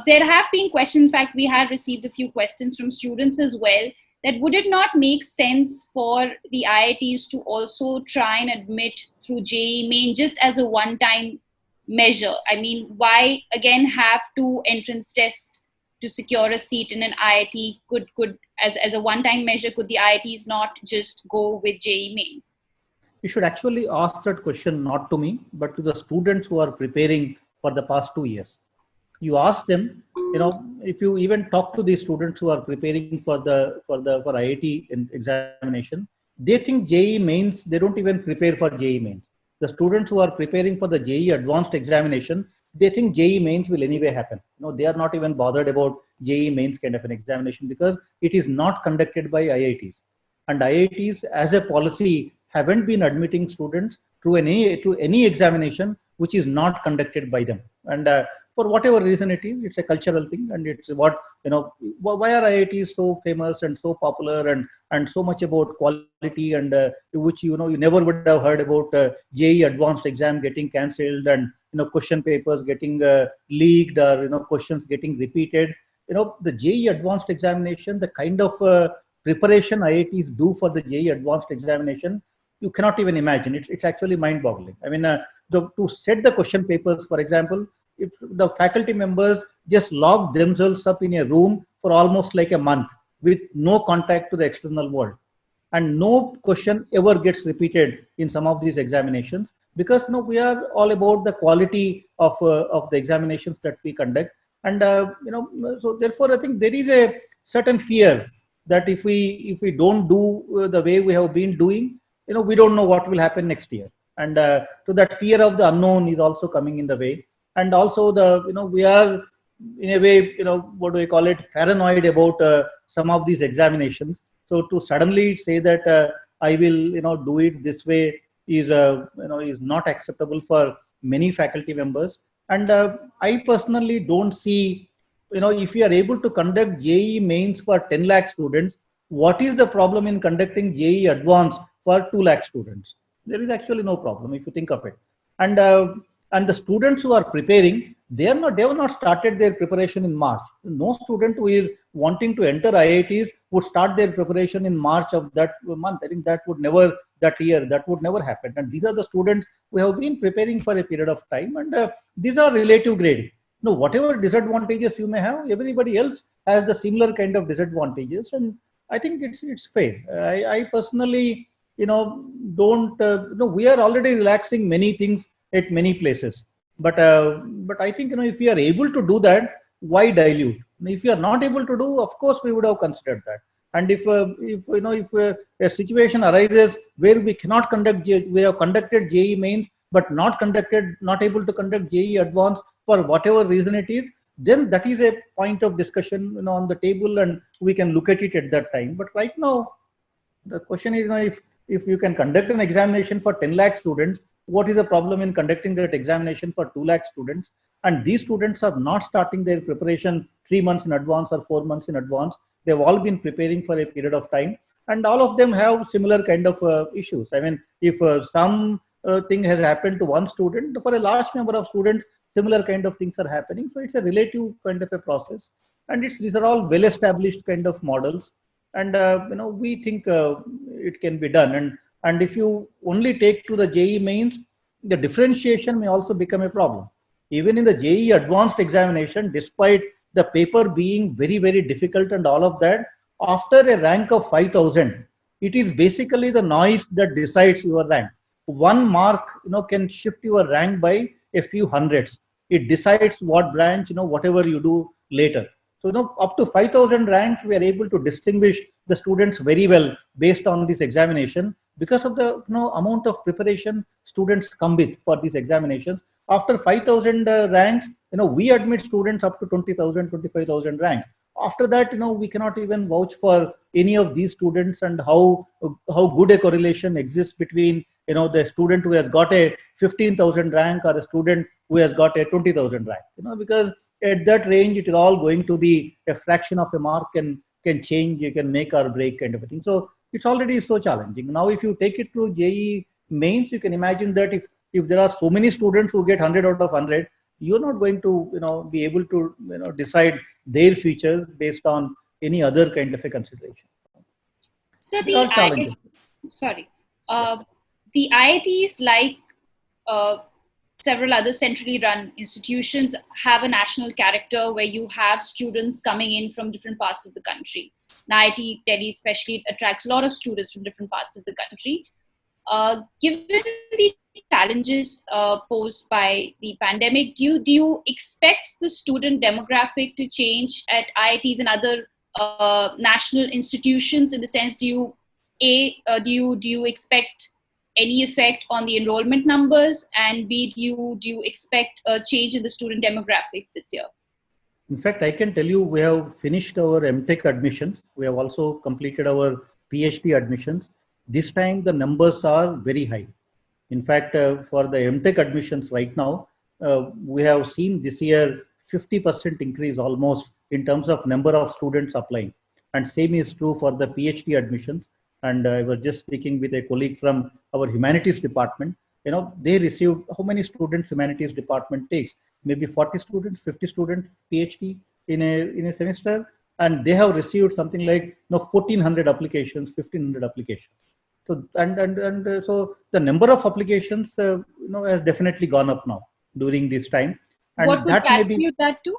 There have been questions, in fact, we had received a few questions from students as well, that would it not make sense for the IITs to also try and admit through JEE Main just as a one-time measure? Why again have two entrance tests to secure a seat in an IIT? Could as a one-time measure, could the IITs not just go with JEE Main? You should actually ask that question not to me, but to the students who are preparing for the past 2 years. You ask them, if you even talk to these students who are preparing for IIT examination, they think JEE Mains, they don't even prepare for JEE Mains. The students who are preparing for the JEE Advanced examination, they think JEE Mains will anyway happen. They are not even bothered about JEE Mains kind of an examination because it is not conducted by IITs. And IITs as a policy haven't been admitting students to any examination which is not conducted by them. And for whatever reason it is, it's a cultural thing, and it's what, why are IITs so famous and so popular and so much about quality, and which, you never would have heard about JEE Advanced exam getting cancelled and, question papers getting leaked, or, questions getting repeated. The JEE Advanced examination, the kind of preparation IITs do for the JEE Advanced examination, you cannot even imagine. It's actually mind-boggling. To set the question papers, for example, if the faculty members just lock themselves up in a room for almost like a month with no contact to the external world, and no question ever gets repeated in some of these examinations, because we are all about the quality of the examinations that we conduct. And so therefore I think there is a certain fear that if we don't do the way we have been doing, we don't know what will happen next year. And so that fear of the unknown is also coming in the way. And also we are in a way, what do we call it, paranoid about some of these examinations. So to suddenly say that I will, do it this way is not acceptable for many faculty members. And I personally don't see, if you are able to conduct JEE Mains for 10 lakh students, what is the problem in conducting JEE Advanced for 2 lakh students? There is actually no problem if you think of it. And the students who are preparing, they have not started their preparation in March. No student who is wanting to enter IITs would start their preparation in March of that month. I think that would never happen. And these are the students who have been preparing for a period of time, and these are relative grading. Whatever disadvantages you may have, everybody else has the similar kind of disadvantages, and I think it's fair. I personally, don't. We are already relaxing many things at many places, but I think, if we are able to do that, why dilute? If we are not able to do, of course we would have considered that. And if a situation arises where we cannot conduct, we have conducted JEE Mains but not able to conduct JEE Advanced for whatever reason it is, then that is a point of discussion, on the table, and we can look at it at that time. But right now, the question is, if you can conduct an examination for 10 lakh students, what is the problem in conducting that examination for 2 lakh students? And these students are not starting their preparation 3 months in advance or 4 months in advance. They've all been preparing for a period of time, and all of them have similar kind of issues. If some thing has happened to one student, for a large number of students, similar kind of things are happening. So it's a relative kind of a process, and these are all well-established kind of models. And we think it can be done. And if you only take to the JEE Mains, the differentiation may also become a problem. Even in the JEE Advanced examination, despite the paper being very, very difficult and all of that, after a rank of 5,000, it is basically the noise that decides your rank. One mark, can shift your rank by a few hundreds. It decides what branch, whatever you do later. So, up to 5,000 ranks, we are able to distinguish the students very well based on this examination because of the amount of preparation students come with for these examinations. After 5,000 ranks, we admit students up to 20,000, 25,000 ranks. After that, we cannot even vouch for any of these students and how good a correlation exists between the student who has got a 15,000 rank or a student who has got a 20,000 rank. Because at that range, it is all going to be a fraction of a mark and can change, you can make or break kind of a thing. So it's already so challenging. Now, if you take it to JEE mains, you can imagine that if there are so many students who get 100 out of 100, you're not going to be able to decide their future based on any other kind of a consideration. So the IITs, like several other centrally run institutions, have a national character where you have students coming in from different parts of the country. IIT-Delhi especially attracts a lot of students from different parts of the country. Given the challenges posed by the pandemic, do you expect the student demographic to change at IITs and other national institutions? In the sense, do you expect any effect on the enrollment numbers, and B, do you expect a change in the student demographic this year? In fact, I can tell you we have finished our MTech admissions. We have also completed our PhD admissions. This time the numbers are very high. In fact, for the MTech admissions right now, we have seen this year 50% increase almost in terms of number of students applying. And same is true for the PhD admissions. And I was just speaking with a colleague from our humanities department. They received, how many students humanities department takes? Maybe 40 students, 50 students PhD in a semester. And they have received something like 1,400 applications, 1,500 applications. So so the number of applications has definitely gone up now during this time. And what would attribute that to?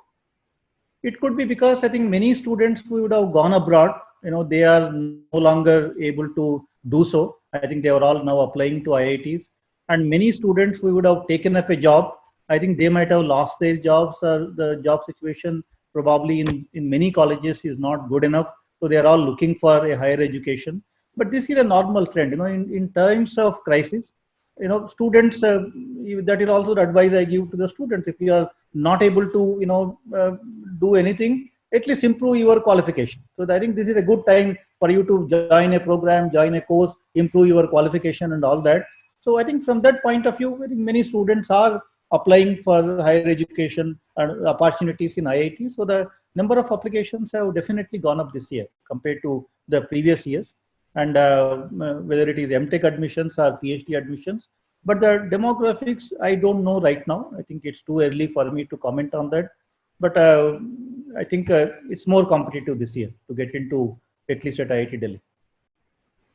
It could be because I think many students who would have gone abroad, they are no longer able to do so. I think they are all now applying to IITs, and many students who would have taken up a job, I think they might have lost their jobs, or the job situation probably in many colleges is not good enough. So they are all looking for a higher education. But this is a normal trend, in times of crisis, students, that is also the advice I give to the students. If you are not able to, do anything, at least improve your qualification. So I think this is a good time for you to join a program, join a course, improve your qualification and all that. So I think from that point of view, I think many students are applying for higher education and opportunities in IIT. So the number of applications have definitely gone up this year compared to the previous years. And whether it is MTech admissions or PhD admissions. But the demographics, I don't know right now. I think it's too early for me to comment on that. But I think it's more competitive this year to get into, at least at IIT Delhi.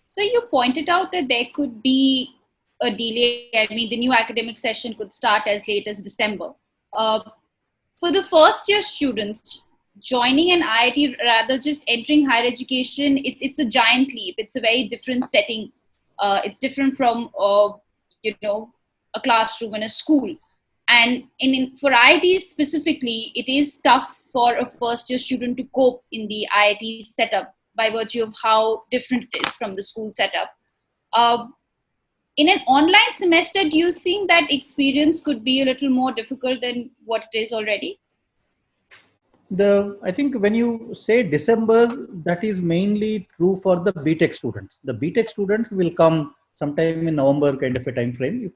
So you pointed out that there could be a delay. I mean, the new academic session could start as late as December. For the first year students, joining an IIT, rather just entering higher education, it's a giant leap. It's a very different setting. It's different from, a classroom in a school. And for IITs specifically, it is tough for a first year student to cope in the IIT setup by virtue of how different it is from the school setup. In an online semester, do you think that experience could be a little more difficult than what it is already? I think when you say December, that is mainly true for the BTech students. The BTech students will come sometime in November kind of a time frame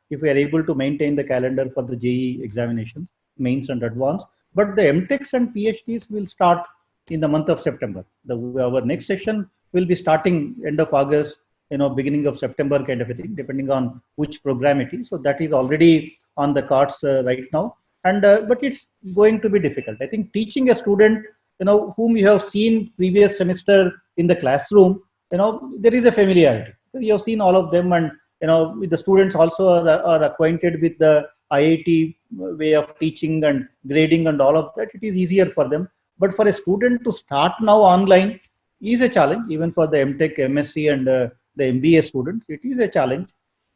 if we are able to maintain the calendar for the JEE examinations, mains and advanced. But the MTechs and PhDs will start in the month of September. Our next session will be starting end of August, beginning of September kind of a thing, depending on which program it is. So that is already on the cards right now. And but it's going to be difficult. I think teaching a student, whom you have seen previous semester in the classroom, there is a familiarity. So you have seen all of them, and the students also are acquainted with the IIT way of teaching and grading and all of that, it is easier for them. But for a student to start now online is a challenge, even for the MTech, MSc and the MBA students, it is a challenge.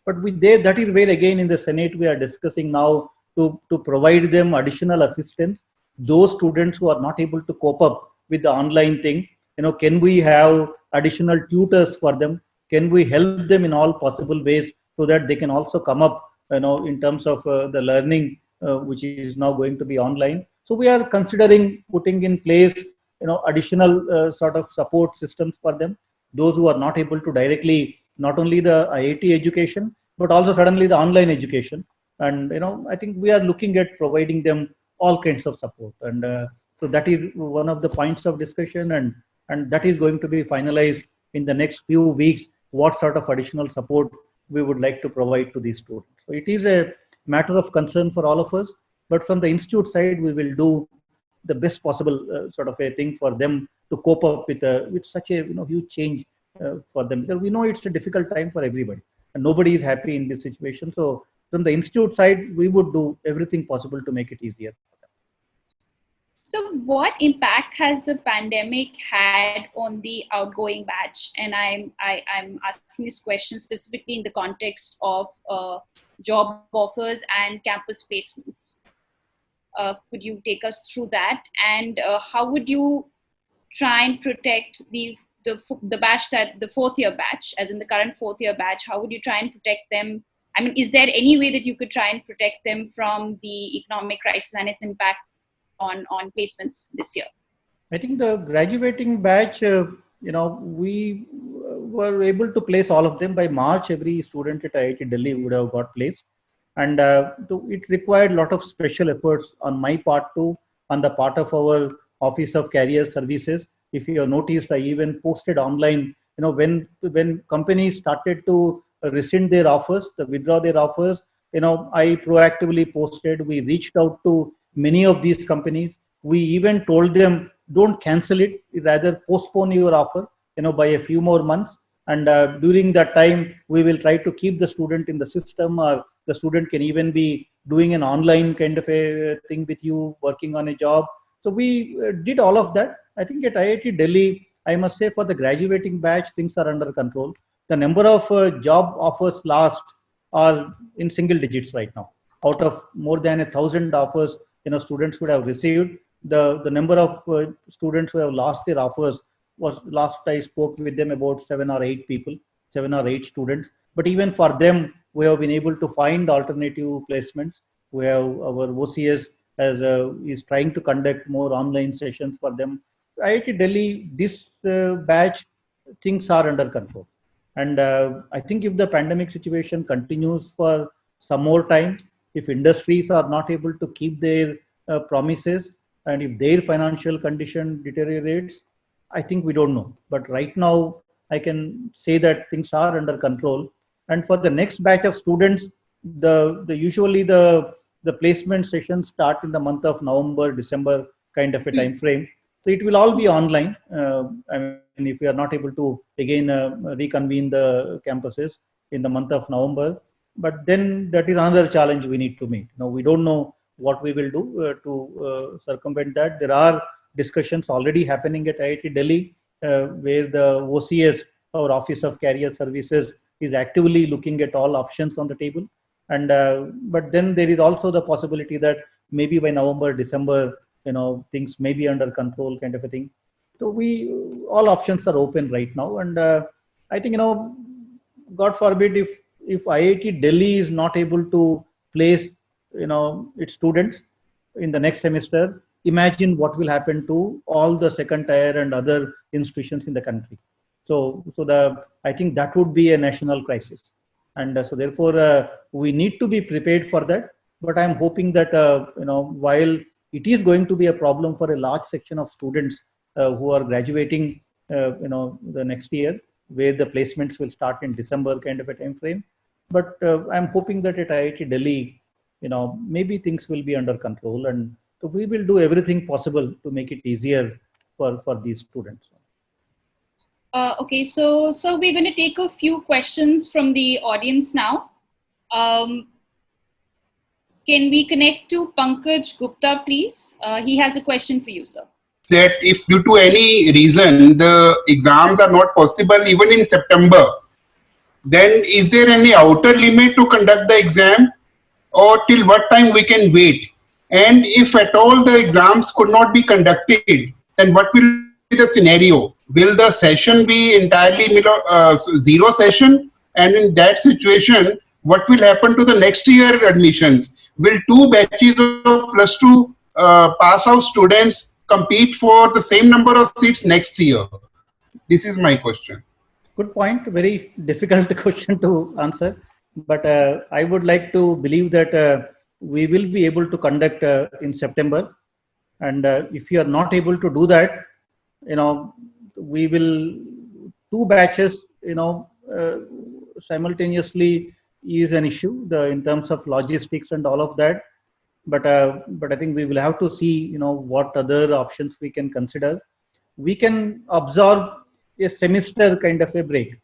But that is where again in the Senate we are discussing now to provide them additional assistance. Those students who are not able to cope up with the online thing, can we have additional tutors for them? Can we help them in all possible ways so that they can also come up, in terms of the learning, which is now going to be online. So we are considering putting in place, additional sort of support systems for them. Those who are not able to directly, not only the IIT education, but also suddenly the online education. And, I think we are looking at providing them all kinds of support. And so that is one of the points of discussion. And that is going to be finalized in the next few weeks, what sort of additional support we would like to provide to these students. So it is a matter of concern for all of us. But from the institute side, we will do the best possible sort of a thing for them to cope up with such a huge change for them, because we know it's a difficult time for everybody and nobody is happy in this situation. So from the institute side, we would do everything possible to make it easier. So what impact has the pandemic had on the outgoing batch? And I'm asking this question specifically in the context of job offers and campus placements. Could you take us through that? And how would you try and protect the batch, that the fourth year batch, as in the current fourth year batch? How would you try and protect them? I mean, is there any way that you could try and protect them from the economic crisis and its impact on placements this year? I think the graduating batch, we were able to place all of them by March. Every student at IIT Delhi would have got placed. And it required a lot of special efforts on my part too, on the part of our Office of Career Services. If you have noticed, I even posted online, when companies started to rescind their offers, withdraw their offers, I proactively posted, we reached out to many of these companies. We even told them, don't cancel it, rather postpone your offer, by a few more months. And during that time, we will try to keep the student in the system, or the student can even be doing an online kind of a thing with you, working on a job. So we did all of that. I think at IIT Delhi, I must say for the graduating batch, things are under control. The number of job offers last are in single digits right now. Out of more than 1,000 offers, students would have received. The number of students who have lost their offers was, last I spoke with them, about 7 or 8 people, 7 or 8 students. But even for them, we have been able to find alternative placements. We have our OCS is trying to conduct more online sessions for them. IIT Delhi, this batch, things are under control. And I think if the pandemic situation continues for some more time, if industries are not able to keep their promises, and if their financial condition deteriorates, I think we don't know. But right now, I can say that things are under control. And for the next batch of students, usually the placement sessions start in the month of November, December kind of a time frame. So it will all be online. I mean, if we are not able to again reconvene the campuses in the month of November, but then that is another challenge we need to meet. Now we don't know what we will do to circumvent that. There are discussions already happening at IIT Delhi, where the OCS, our Office of Career Services, is actively looking at all options on the table. And but then there is also the possibility that maybe by November, December, things may be under control, kind of a thing. So all options are open right now. And I think, God forbid, if IIT Delhi is not able to place, its students in the next semester, imagine what will happen to all the second tier and other institutions in the country. So I think that would be a national crisis. And so therefore, we need to be prepared for that. But I'm hoping that, while it is going to be a problem for a large section of students who are graduating, the next year, where the placements will start in December kind of a time frame. But I'm hoping that at IIT Delhi, maybe things will be under control, and so we will do everything possible to make it easier for these students. Okay, so we're going to take a few questions from the audience now. Can we connect to Pankaj Gupta, please? He has a question for you, sir. That if due to any reason the exams are not possible even in September, then is there any outer limit to conduct the exam, or till what time we can wait? And if at all the exams could not be conducted, then what will be the scenario? Will the session be entirely zero session? And in that situation, what will happen to the next year admissions? Will two batches of plus two pass out students compete for the same number of seats next year? This is my question. Good point. Very difficult question to answer, but I would like to believe that we will be able to conduct in September. And if you are not able to do that, we will two batches, simultaneously is an issue in terms of logistics and all of that. But I think we will have to see, what other options we can consider. We can absorb a semester kind of a break.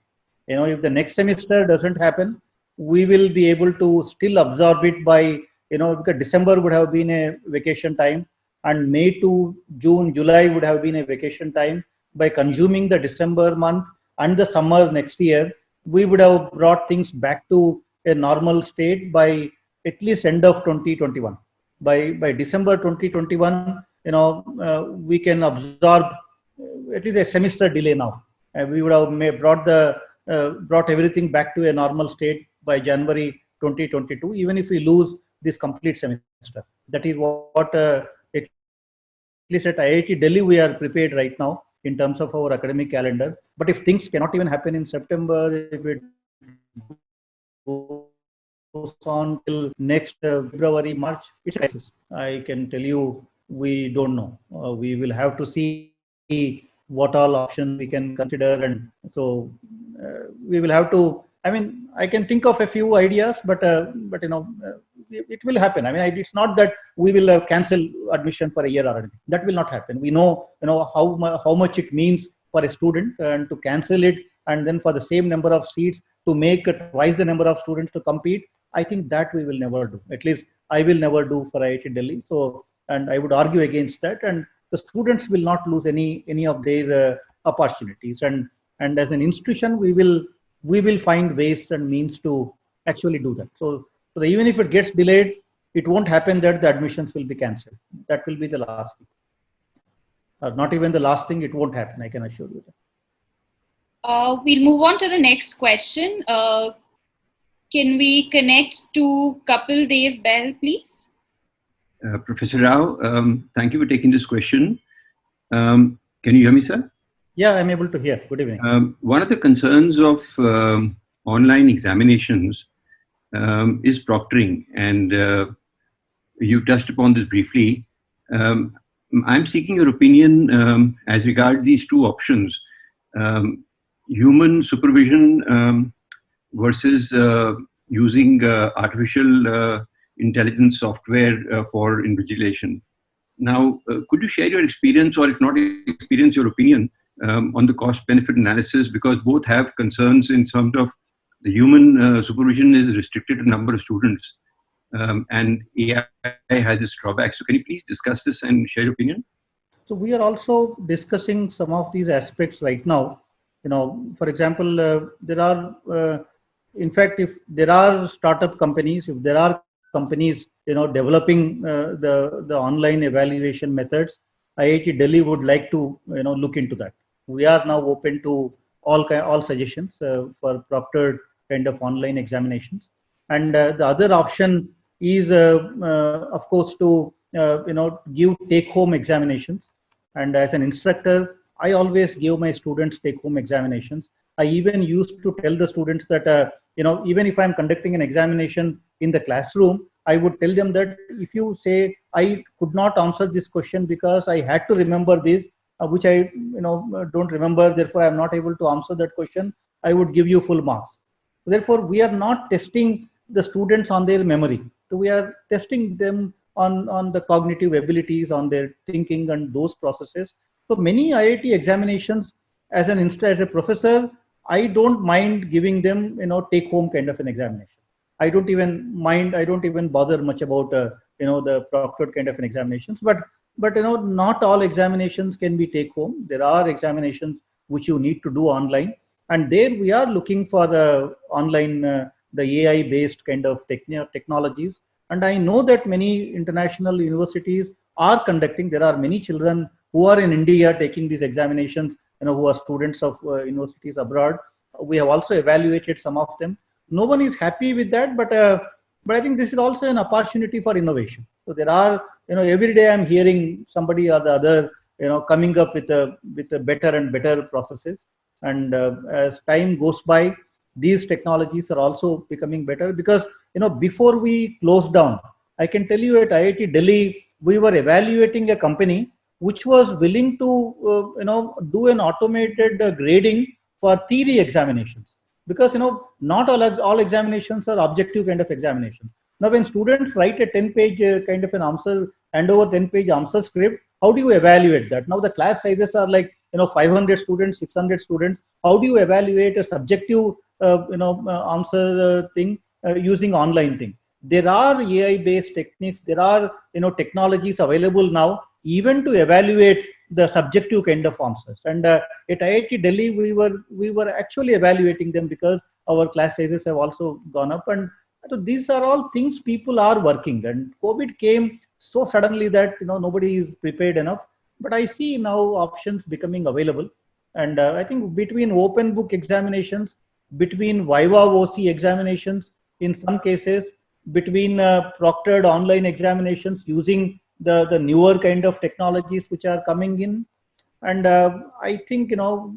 If the next semester doesn't happen, we will be able to still absorb it by, because December would have been a vacation time, and May to June, July would have been a vacation time. By consuming the December month and the summer next year, we would have brought things back to a normal state by at least end of 2021. By December 2021, we can absorb at least a semester delay now. We would have brought everything back to a normal state by January 2022, even if we lose this complete semester. That is what at least at IIT Delhi we are prepared right now in terms of our academic calendar. But if things cannot even happen in September, if it goes on till next February, March, it's a crisis. I can tell you, we don't know. We will have to see what all options we can consider, and so we will have to. I mean, I can think of a few ideas, but it will happen. I mean, it's not that we will cancel admission for a year or anything. That will not happen. We know, how much it means for a student, and to cancel it, and then for the same number of seats to make twice the number of students to compete. I think that we will never do. At least I will never do for IIT Delhi. So, and I would argue against that. And the students will not lose any of their opportunities. And as an institution, we will find ways and means to actually do that. So even if it gets delayed, it won't happen that the admissions will be cancelled. That will be the last thing. Not even the last thing, it won't happen, I can assure you that. We'll move on to the next question. Can we connect to Kapil Dev Bell, please? Professor Rao, thank you for taking this question. Can you hear me, sir? Yeah, I'm able to hear. Good evening. One of the concerns of online examinations is proctoring, and you touched upon this briefly. I'm seeking your opinion as regards these two options, human supervision versus using artificial intelligence software for invigilation. Now, could you share your experience, or if not experience, your opinion on the cost-benefit analysis, because both have concerns in terms of the human supervision is restricted to number of students, and AI has its drawbacks. So can you please discuss this and share your opinion? So we are also discussing some of these aspects right now. For example, there are, in fact, if there are startup companies, if there are companies, developing the online evaluation methods, IIT Delhi would like to, look into that. We are now open to all suggestions for proctored kind of online examinations. And the other option is, of course, to give take-home examinations. And as an instructor, I always give my students take-home examinations. I even used to tell the students that even if I'm conducting an examination in the classroom, I would tell them that if you say I could not answer this question because I had to remember this, which I don't remember, therefore I'm not able to answer that question, I would give you full marks. Therefore, we are not testing the students on their memory. So we are testing them on the cognitive abilities, on their thinking and those processes. So many IIT examinations, as a professor, I don't mind giving them take home kind of an examination. I don't even mind. I don't even bother much about the proctored kind of an examinations. But not all examinations can be take home. There are examinations which you need to do online, and there we are looking for the online, the AI based kind of technologies. And I know that many international universities are conducting. There are many children who are in India taking these examinations, who are students of universities abroad. We have also evaluated some of them. No one is happy with that, but I think this is also an opportunity for innovation. So there are, every day I'm hearing somebody or the other, coming up with a better and better processes. And as time goes by, these technologies are also becoming better, because before we close down, I can tell you at IIT Delhi, we were evaluating a company which was willing to do an automated grading for theory examinations, because not all examinations are objective kind of examinations. Now when students write a 10-page kind of an answer, hand over 10-page answer script, how do you evaluate that? Now the class sizes are like 500 students, 600 students. How do you evaluate a subjective answer thing using online thing? There are AI based techniques, there are technologies available now even to evaluate the subjective kind of answers. And at IIT Delhi, we were actually evaluating them, because our class sizes have also gone up. And so these are all things people are working. And COVID came so suddenly that nobody is prepared enough. But I see now options becoming available. And I think between open book examinations, between Viva OC examinations, in some cases, between proctored online examinations using the newer kind of technologies which are coming in. And I think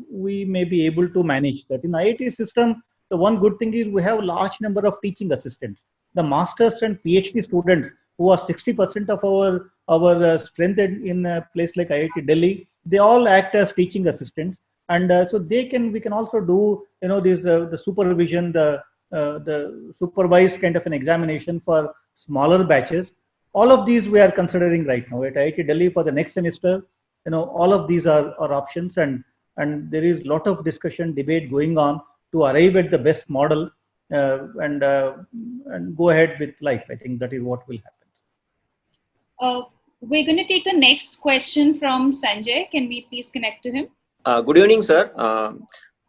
we may be able to manage that. In IIT system, the one good thing is we have a large number of teaching assistants. The masters and PhD students, who are 60% of our strength in a place like IIT Delhi, they all act as teaching assistants. And so we can also do this the supervision, the supervised kind of an examination for smaller batches. All of these we are considering right now at IIT Delhi for the next semester. All of these are options, and there is a lot of discussion, debate going on to arrive at the best model and go ahead with life. I think that is what will happen. We're going to take the next question from Sanjay. Can we please connect to him? Good evening, sir.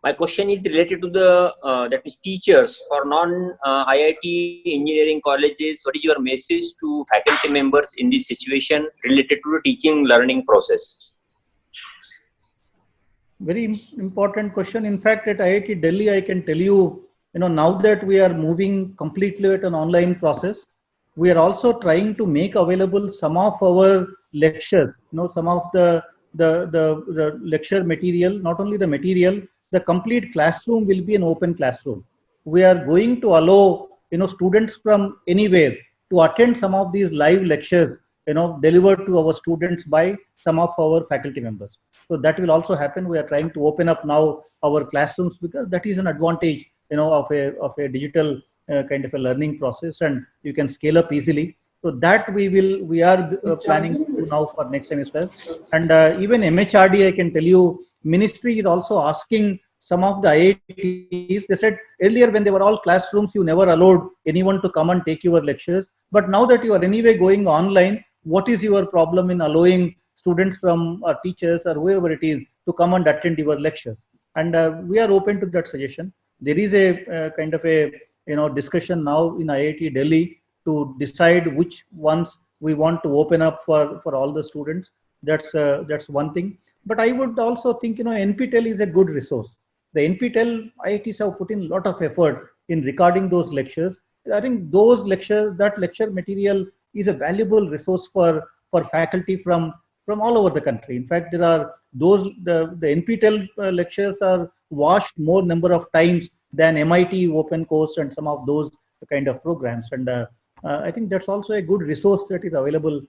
My question is related to the that is teachers for non-IIT engineering colleges. What is your message to faculty members in this situation related to the teaching learning process? Very important question. In fact, at IIT Delhi, I can tell you, now that we are moving completely at an online process, we are also trying to make available some of our lectures, some of the lecture material, not only the material, the complete classroom will be an open classroom. We are going to allow, students from anywhere to attend some of these live lectures, delivered to our students by some of our faculty members. So that will also happen. We are trying to open up now our classrooms, because that is an advantage, of a digital kind of a learning process, and you can scale up easily. So that we are planning to do now for next semester. And even MHRD, I can tell you, ministry is also asking some of the IITs. They said earlier when they were all classrooms, you never allowed anyone to come and take your lectures. But now that you are anyway going online, what is your problem in allowing students from teachers or whoever it is to come and attend your lectures? And we are open to that suggestion. There is a kind of a discussion now in IIT Delhi to decide which ones we want to open up for all the students. That's one thing. But I would also think NPTEL is a good resource. The NPTEL IITs have put in a lot of effort in recording those lectures. I think that lecture material is a valuable resource for faculty from all over the country. In fact, there are the NPTEL lectures are watched more number of times than MIT Open Course and some of those kind of programs. And I think that's also a good resource that is available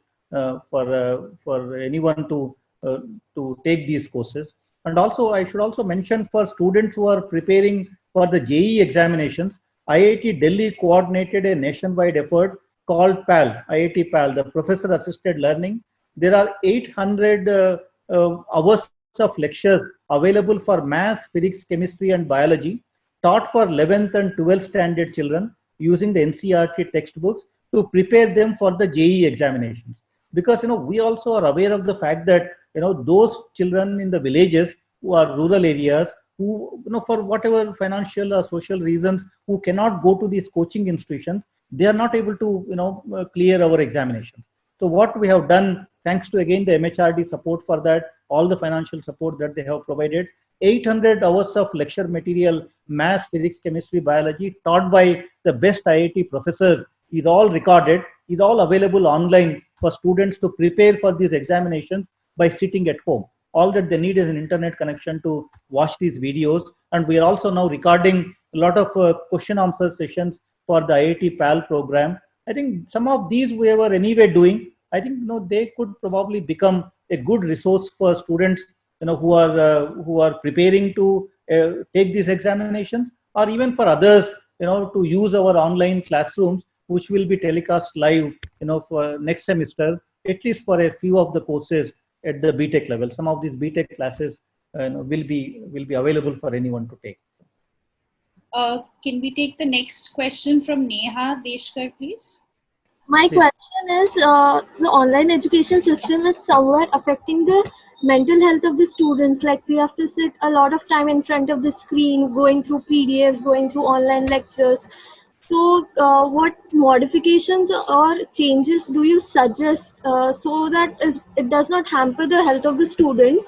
for anyone to take these courses. And also, I should also mention for students who are preparing for the JEE examinations, IIT Delhi coordinated a nationwide effort called PAL, IIT PAL, the Professor Assisted Learning. There are 800 hours of lectures available for maths, physics, chemistry, and biology, taught for 11th and 12th standard children. using the NCERT textbooks to prepare them for the JEE examinations. Because, we also are aware of the fact that, those children in the villages who are rural areas, who, for whatever financial or social reasons, who cannot go to these coaching institutions, they are not able to, clear our examinations. So what we have done, thanks to again the MHRD support for that, all the financial support that they have provided, 800 hours of lecture material, maths, physics, chemistry, biology, taught by the best IIT professors, is all recorded, is all available online for students to prepare for these examinations by sitting at home. All that they need is an internet connection to watch these videos. And we are also now recording a lot of question answer sessions for the IIT PAL program. I think some of these we were anyway doing. I think they could probably become a good resource for students who are preparing to take these examinations, or even for others to use our online classrooms, which will be telecast live for next semester, at least for a few of the courses at the BTech level. Some of these BTech classes will be available for anyone to take. Can we take the next question from Neha Deshkar, please? My question is, the online education system is somewhere affecting the mental health of the students. Like, we have to sit a lot of time in front of the screen, going through PDFs, going through online lectures. So what modifications or changes do you suggest so that it does not hamper the health of the students?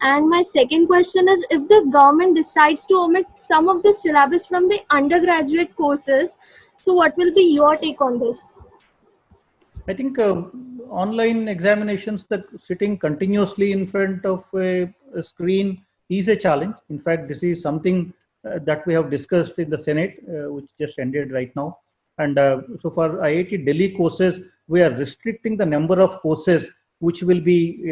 And my second question is, if the government decides to omit some of the syllabus from the undergraduate courses, so what will be your take on this? I think online examinations, that sitting continuously in front of a screen is a challenge. In fact, this is something that we have discussed in the Senate, which just ended right now. And so for IIT Delhi courses, we are restricting the number of courses which will be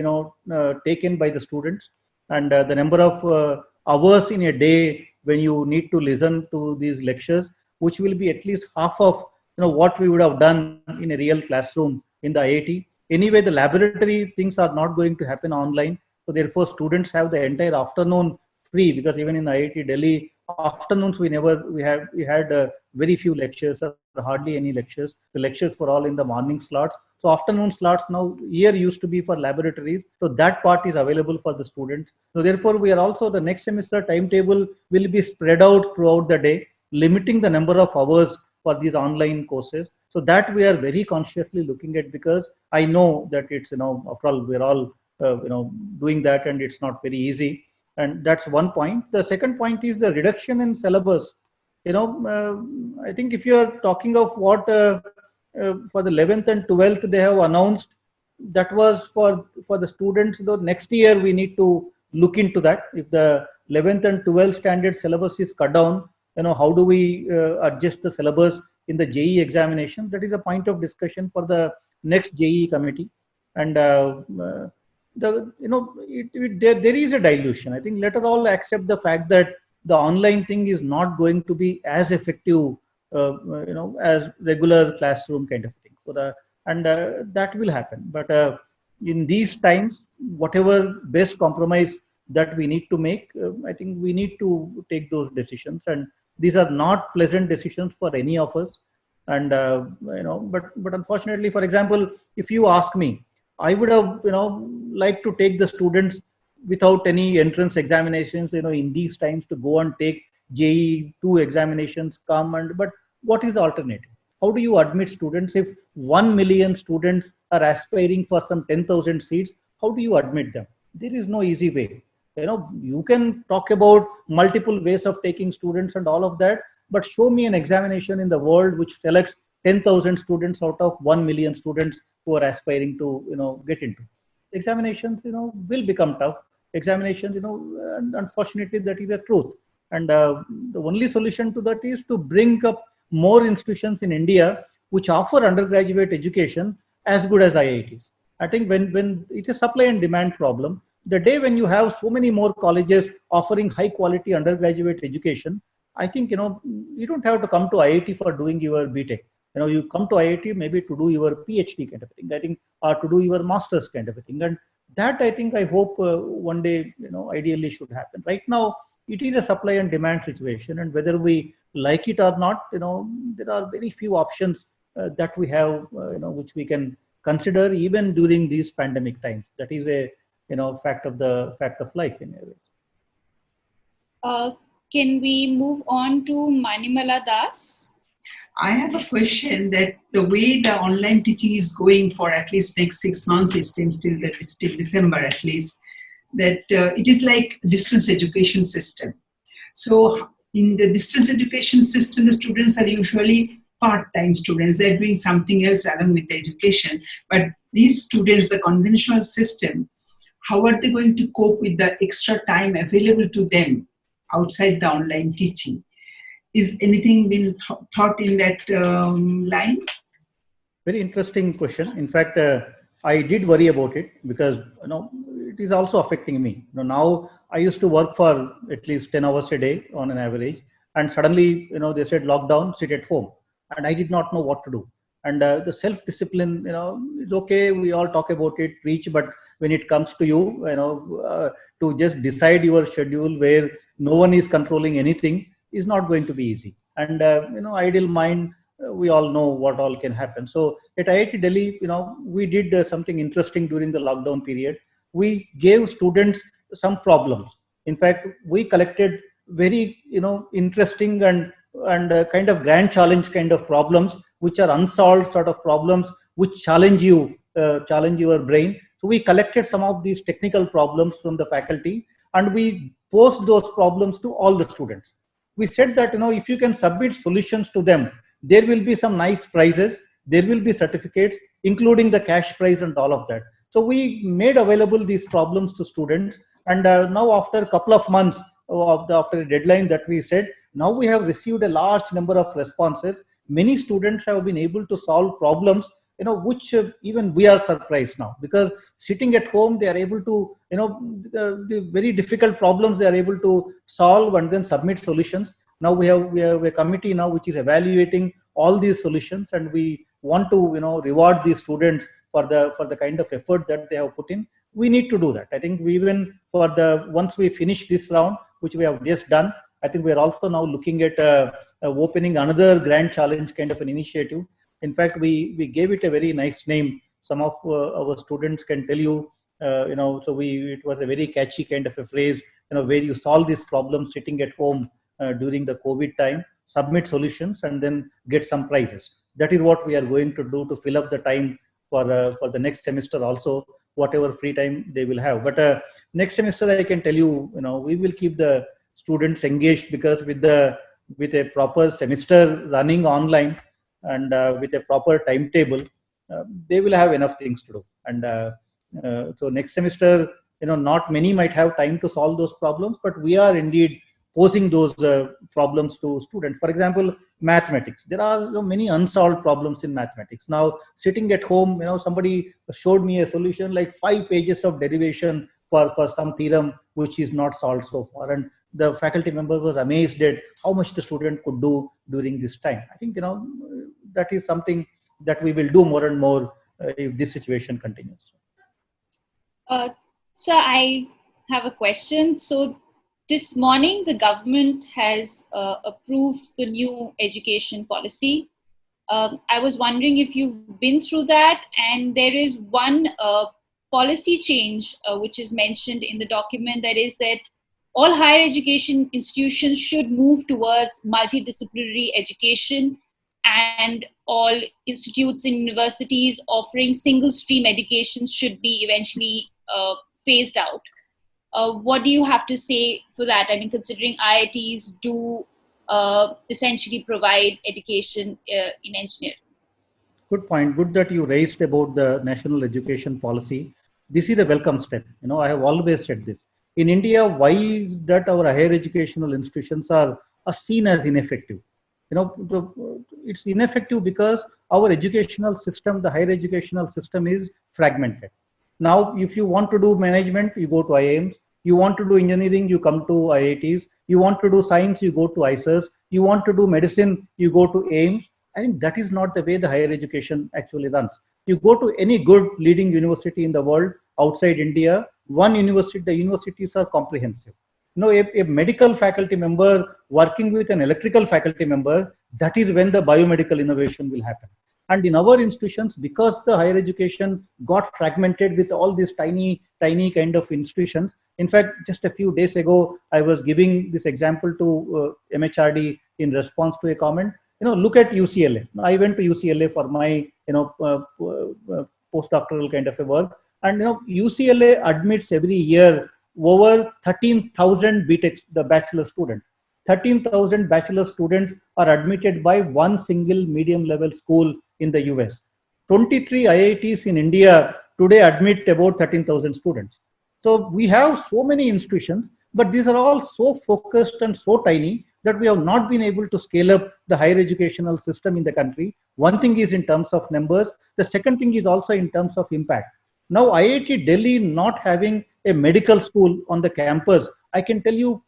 taken by the students, and the number of hours in a day when you need to listen to these lectures, which will be at least half of what we would have done in a real classroom in the IIT. Anyway, the laboratory things are not going to happen online, so therefore students have the entire afternoon free, because even in IIT Delhi, afternoons we had very few lectures or hardly any lectures. The lectures were all in the morning slots. So afternoon slots now here used to be for laboratories. So that part is available for the students. So therefore we are also, the next semester timetable will be spread out throughout the day, limiting the number of hours for these online courses. So that we are very consciously looking at, because I know that it's, after all, we're all, doing that, and it's not very easy. And that's one point. The second point is the reduction in syllabus. I think if you're talking of what for the 11th and 12th they have announced, that was for the students. Though next year we need to look into that. If the 11th and 12th standard syllabus is cut down, how do we adjust the syllabus in the JEE examination? That is a point of discussion for the next JEE committee. And there is a dilution. I think let us all accept the fact that the online thing is not going to be as effective, as regular classroom kind of thing. So that will happen. But in these times, whatever best compromise that we need to make, I think we need to take those decisions. And these are not pleasant decisions for any of us. And but unfortunately, for example, if you ask me, I would have liked to take the students without any entrance examinations, in these times, to go and take JEE 2 examinations, but what is the alternative? How do you admit students if 1 million students are aspiring for some 10,000 seats? How do you admit them? There is no easy way. You can talk about multiple ways of taking students and all of that, but show me an examination in the world which selects 10,000 students out of 1 million students who are aspiring to get into. Examinations will become tough. Examinations, and unfortunately that is the truth. And the only solution to that is to bring up more institutions in India which offer undergraduate education as good as IITs. I think when it's a supply and demand problem, the day when you have so many more colleges offering high quality undergraduate education, I think you don't have to come to IIT for doing your BTech. You come to IIT maybe to do your PhD kind of thing, I think, or to do your master's kind of a thing. And that, I hope one day, ideally should happen. Right now, it is a supply and demand situation, and whether we like it or not, there are very few options that we have, which we can consider even during these pandemic times. That is a, fact of life in a way. Can we move on to Manimala Das? I have a question that the way the online teaching is going for at least next 6 months, it seems till December at least, that it is like distance education system. So in the distance education system, the students are usually part-time students. They're doing something else along with the education. But these students, the conventional system, how are they going to cope with the extra time available to them outside the online teaching? Is anything been thought in that line? Very interesting question. In fact, I did worry about it because it is also affecting me. Now I used to work for at least 10 hours a day on an average, and suddenly they said lockdown, sit at home, and I did not know what to do. And the self-discipline, is okay. We all talk about it, preach, but when it comes to you, to just decide your schedule where no one is controlling anything is not going to be easy. And idle mind, we all know what all can happen. So at IIT Delhi, we did something interesting during the lockdown period. We gave students some problems. In fact, we collected very interesting and kind of grand challenge kind of problems, which are unsolved sort of problems, which challenge you, challenge your brain. So we collected some of these technical problems from the faculty, and we posed those problems to all the students. We said that, if you can submit solutions to them, there will be some nice prizes, there will be certificates, including the cash prize and all of that. So we made available these problems to students. And now after a couple of months, after a deadline that we said, now we have received a large number of responses. Many students have been able to solve problems, which even we are surprised now, because sitting at home, they are able to, the very difficult problems they are able to solve and then submit solutions. Now we have a committee now which is evaluating all these solutions, and we want to, reward these students for the kind of effort that they have put in. We need to do that. I think once we finish this round, which we have just done, I think we are also now looking at opening another grand challenge kind of an initiative. In fact, we gave it a very nice name. Some of our students can tell you, it was a very catchy kind of a phrase, where you solve this problem sitting at home during the COVID time, submit solutions, and then get some prizes. That is what we are going to do to fill up the time for the next semester also, whatever free time they will have. But next semester, I can tell you, we will keep the students engaged, because with a proper semester running online and with a proper timetable, they will have enough things to do. And so next semester, not many might have time to solve those problems, but we are indeed posing those problems to students. For example, mathematics. There are many unsolved problems in mathematics. Now, sitting at home, somebody showed me a solution like 5 pages of derivation for some theorem which is not solved so far. And the faculty member was amazed at how much the student could do during this time. I think, that is something that we will do more and more if this situation continues. So I have a question. So this morning, the government has approved the new education policy. I was wondering if you've been through that, and there is one policy change which is mentioned in the document, that is that all higher education institutions should move towards multidisciplinary education, and all institutes and universities offering single stream education should be eventually phased out. What do you have to say for that? I mean, considering IITs do essentially provide education in engineering. Good point. Good that you raised about the national education policy. This is a welcome step. I have always said this. In India, why is that our higher educational institutions are seen as ineffective? It's ineffective because our educational system, the higher educational system, is fragmented. Now, if you want to do management, you go to IIMs. You want to do engineering, you come to IITs. You want to do science, you go to IISers. You want to do medicine, you go to AIIMS. I think that is not the way the higher education actually runs. You go to any good leading university in the world outside India, one university, the universities are comprehensive. a medical faculty member working with an electrical faculty member, that is when the biomedical innovation will happen. And in our institutions, because the higher education got fragmented with all these tiny kind of institutions. In fact, just a few days ago, I was giving this example to MHRD in response to a comment. Look at UCLA. I went to UCLA for my, postdoctoral kind of a work. And, UCLA admits every year over 13,000 BTech, the bachelor students. 13,000 bachelor students are admitted by one single medium level school in the US. 23 IITs in India today admit about 13,000 students. So we have so many institutions, but these are all so focused and so tiny that we have not been able to scale up the higher educational system in the country. One thing is in terms of numbers. The second thing is also in terms of impact. Now IIT Delhi not having a medical school on the campus, I can tell you,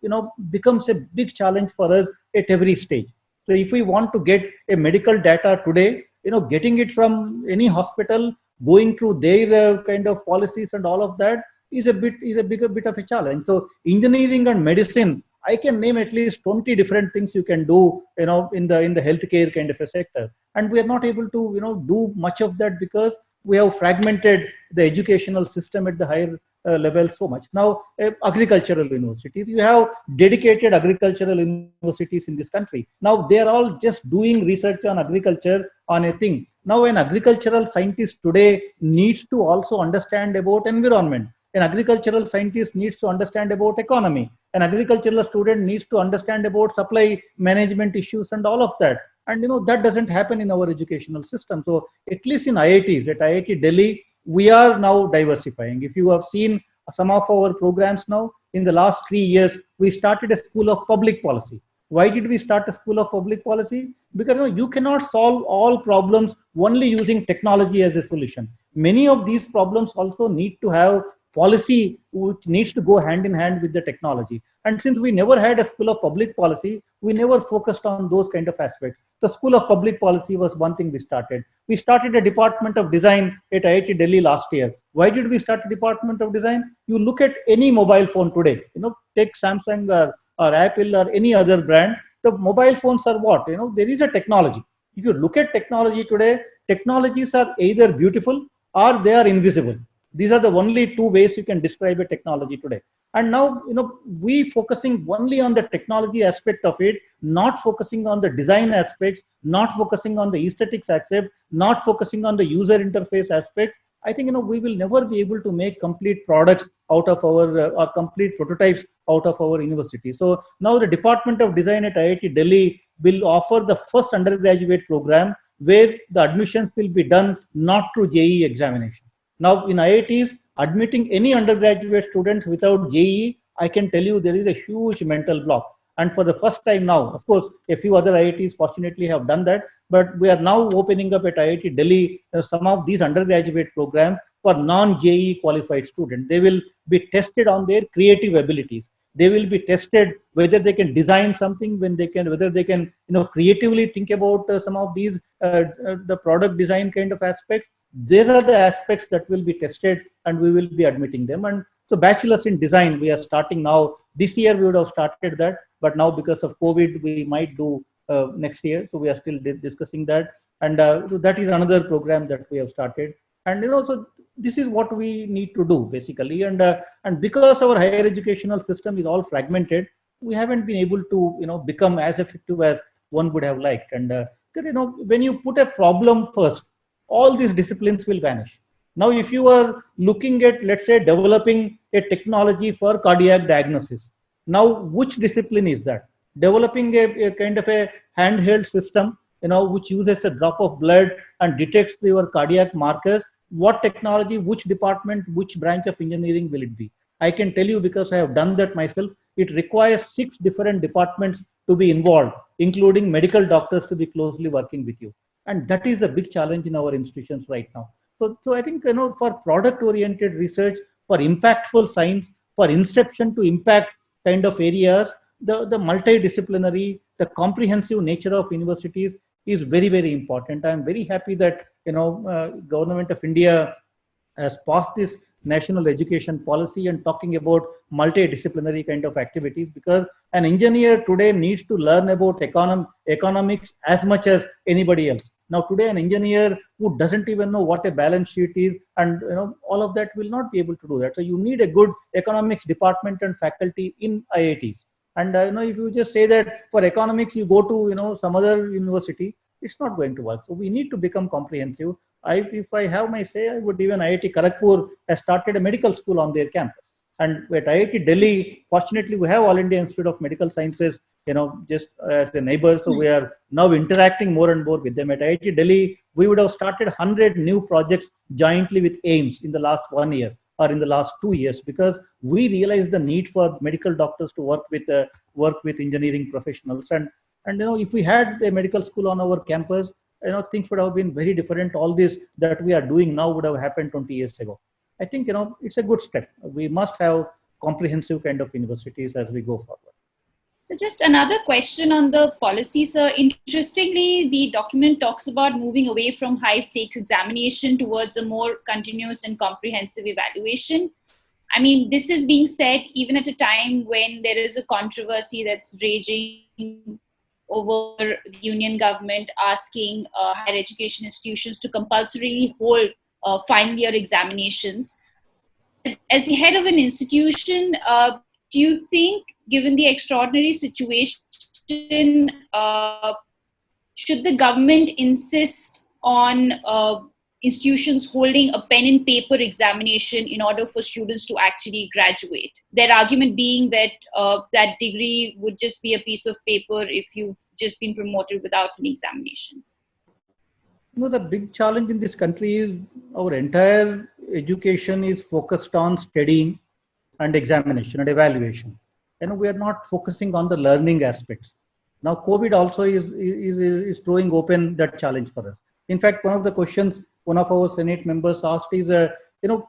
becomes a big challenge for us at every stage. So if we want to get a medical data today, getting it from any hospital, going through their kind of policies and all of that is a bigger bit of a challenge. So engineering and medicine, I can name at least 20 different things you can do, in the healthcare kind of a sector. And we are not able to, do much of that because we have fragmented the educational system at the higher level so much. Now, agricultural universities, you have dedicated agricultural universities in this country. Now, they are all just doing research on agriculture on a thing. Now, an agricultural scientist today needs to also understand about environment. An agricultural scientist needs to understand about economy. An agricultural student needs to understand about supply management issues and all of that. And that doesn't happen in our educational system. So at least in IITs, at IIT Delhi, we are now diversifying. If you have seen some of our programs now, in the last 3 years, we started a school of public policy. Why did we start a school of public policy? Because you cannot solve all problems only using technology as a solution. Many of these problems also need to have policy which needs to go hand in hand with the technology. And since we never had a school of public policy, we never focused on those kind of aspects. The school of public policy was one thing we started. We started a department of design at IIT Delhi last year. Why did we start a department of design? You look at any mobile phone today, take Samsung or Apple or any other brand, the mobile phones are what? There is a technology. If you look at technology today, technologies are either beautiful or they are invisible. These are the only two ways you can describe a technology today. And now, we focusing only on the technology aspect of it, not focusing on the design aspects, not focusing on the aesthetics aspect, not focusing on the user interface aspect. I think, we will never be able to make complete products out of our, or complete prototypes out of our university. So now the Department of Design at IIT Delhi will offer the first undergraduate program where the admissions will be done not through JEE examination. Now in IITs, admitting any undergraduate students without JEE, I can tell you there is a huge mental block. And for the first time now, of course, a few other IITs fortunately have done that, but we are now opening up at IIT Delhi some of these undergraduate programs for non-JEE qualified students. They will be tested on their creative abilities. They will be tested whether they can design something, whether they can, creatively think about some of these, the product design kind of aspects. These are the aspects that will be tested and we will be admitting them. And so bachelor's in design, we are starting now. This year we would have started that, but now because of COVID, we might do next year. So we are still discussing that. And so that is another program that we have started. And, so this is what we need to do basically. And because our higher educational system is all fragmented, we haven't been able to, become as effective as one would have liked. And, when you put a problem first, all these disciplines will vanish. Now, if you are looking at, let's say, developing a technology for cardiac diagnosis, now which discipline is that? Developing a kind of a handheld system, which uses a drop of blood and detects your cardiac markers. What technology, which department, which branch of engineering will it be? I can tell you because I have done that myself. It requires 6 different departments to be involved, including medical doctors to be closely working with you. And that is a big challenge in our institutions right now. So I think, for product-oriented research, for impactful science, for inception to impact kind of areas, the multidisciplinary, the comprehensive nature of universities is very, very important. I'm very happy that, Government of India has passed this national education policy and talking about multidisciplinary kind of activities, because an engineer today needs to learn about economics as much as anybody else. Now today an engineer who doesn't even know what a balance sheet is, and all of that, will not be able to do that. So you need a good economics department and faculty in IITs. And if you just say that for economics you go to some other university, it's not going to work. So we need to become comprehensive. If I have my say, I would even IIT Kharagpur has started a medical school on their campus. And at IIT Delhi, fortunately, we have All India Institute of Medical Sciences, just as a neighbor. So we are now interacting more and more with them. At IIT Delhi, we would have started 100 new projects jointly with AIIMS in the last 1 year or in the last 2 years, because we realized the need for medical doctors to work with engineering professionals. And if we had a medical school on our campus, things would have been very different. All this that we are doing now would have happened 20 years ago. I think, it's a good step. We must have comprehensive kind of universities as we go forward. So just another question on the policy, sir. Interestingly, the document talks about moving away from high stakes examination towards a more continuous and comprehensive evaluation. I mean, this is being said even at a time when there is a controversy that's raging over the union government asking higher education institutions to compulsorily hold final year examinations. As the head of an institution, do you think, given the extraordinary situation, should the government insist on institutions holding a pen and paper examination in order for students to actually graduate? Their argument being that that degree would just be a piece of paper if you've just been promoted without an examination. The big challenge in this country is our entire education is focused on studying and examination and evaluation. We are not focusing on the learning aspects. Now COVID also is throwing open that challenge for us. In fact, one of the questions one of our Senate members asked is,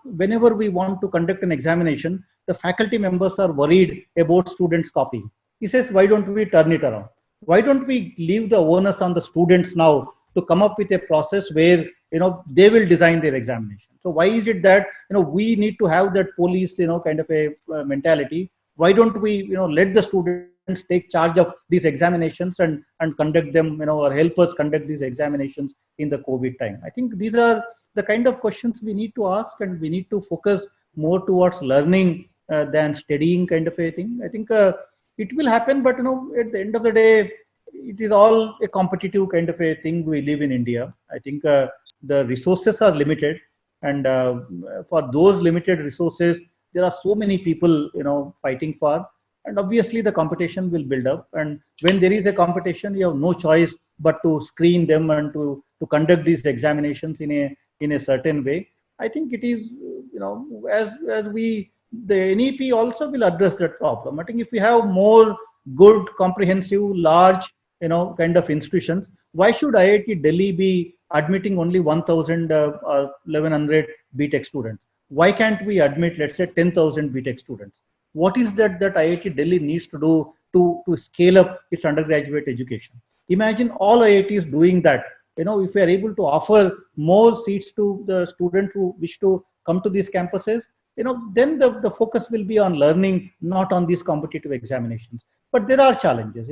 whenever we want to conduct an examination, the faculty members are worried about students copying. He says, why don't we turn it around? Why don't we leave the onus on the students now to come up with a process where they will design their examination? So why is it that we need to have that police kind of a mentality? Why don't we let the students take charge of these examinations and conduct them, or help us conduct these examinations in the COVID time? I think these are the kind of questions we need to ask, and we need to focus more towards learning than studying kind of a thing. I think it will happen, but at the end of the day, it is all a competitive kind of a thing. We live in India. I think the resources are limited, and for those limited resources, there are so many people fighting for, and obviously the competition will build up. And when there is a competition, you have no choice but to screen them and to conduct these examinations in a certain way. I think it is as the NEP also will address that problem. I think if we have more good, comprehensive, large kind of institutions, why should IIT Delhi be admitting only 1,000 or 1,100 BTech students? Why can't we admit, let's say, 10,000 BTech students? What is that IIT Delhi needs to do to scale up its undergraduate education? Imagine all IITs doing that. If we are able to offer more seats to the students who wish to come to these campuses, then the focus will be on learning, not on these competitive examinations. But there are challenges.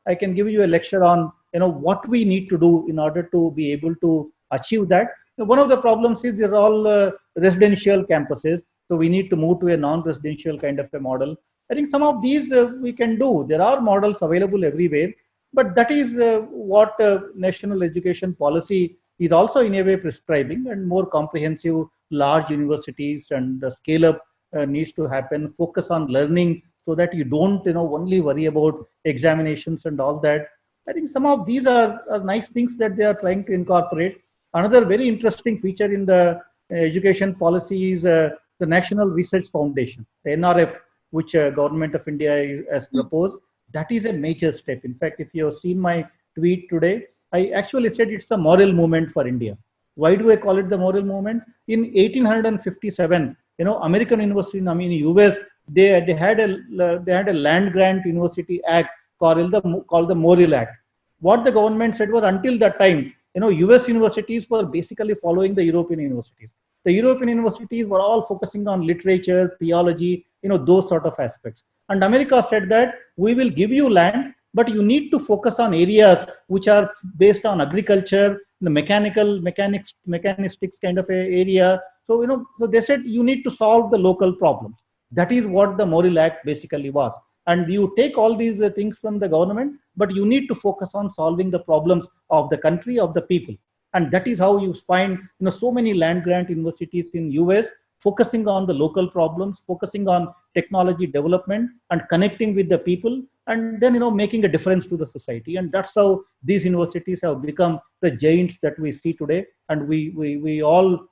I can give you a lecture on what we need to do in order to be able to achieve that. One of the problems is they're all residential campuses, so we need to move to a non-residential kind of a model. I think some of these we can do. There are models available everywhere, but that is what national education policy is also in a way prescribing, and more comprehensive, large universities, and the scale up needs to happen. Focus on learning so that you don't only worry about examinations and all that. I think some of these are nice things that they are trying to incorporate. Another very interesting feature in the education policy is the National Research Foundation, the NRF, which Government of India has proposed. That is a major step. In fact, if you have seen my tweet today, I actually said it's a moral movement for India. Why do I call it the moral movement? In 1857, American University, US, they had a land grant university act called the Morrill Act. What the government said was, until that time, US universities were basically following the European universities. The European universities were all focusing on literature, theology, those sort of aspects. And America said that we will give you land, but you need to focus on areas which are based on agriculture, the mechanistics kind of a area. So, so they said you need to solve the local problems. That is what the Morrill Act basically was. And you take all these things from the government, but you need to focus on solving the problems of the country, of the people. And that is how you find, so many land grant universities in US focusing on the local problems, focusing on technology development and connecting with the people, and then, making a difference to the society. And that's how these universities have become the giants that we see today. And we all,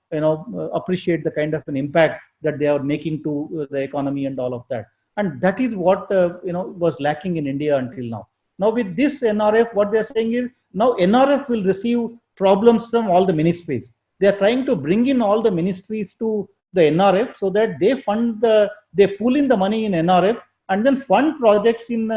appreciate the kind of an impact that they are making to the economy and all of that. And that is what, was lacking in India until now. Now with this NRF, what they're saying is, now NRF will receive problems from all the ministries. They are trying to bring in all the ministries to the NRF so that they they pull in the money in NRF and then fund projects in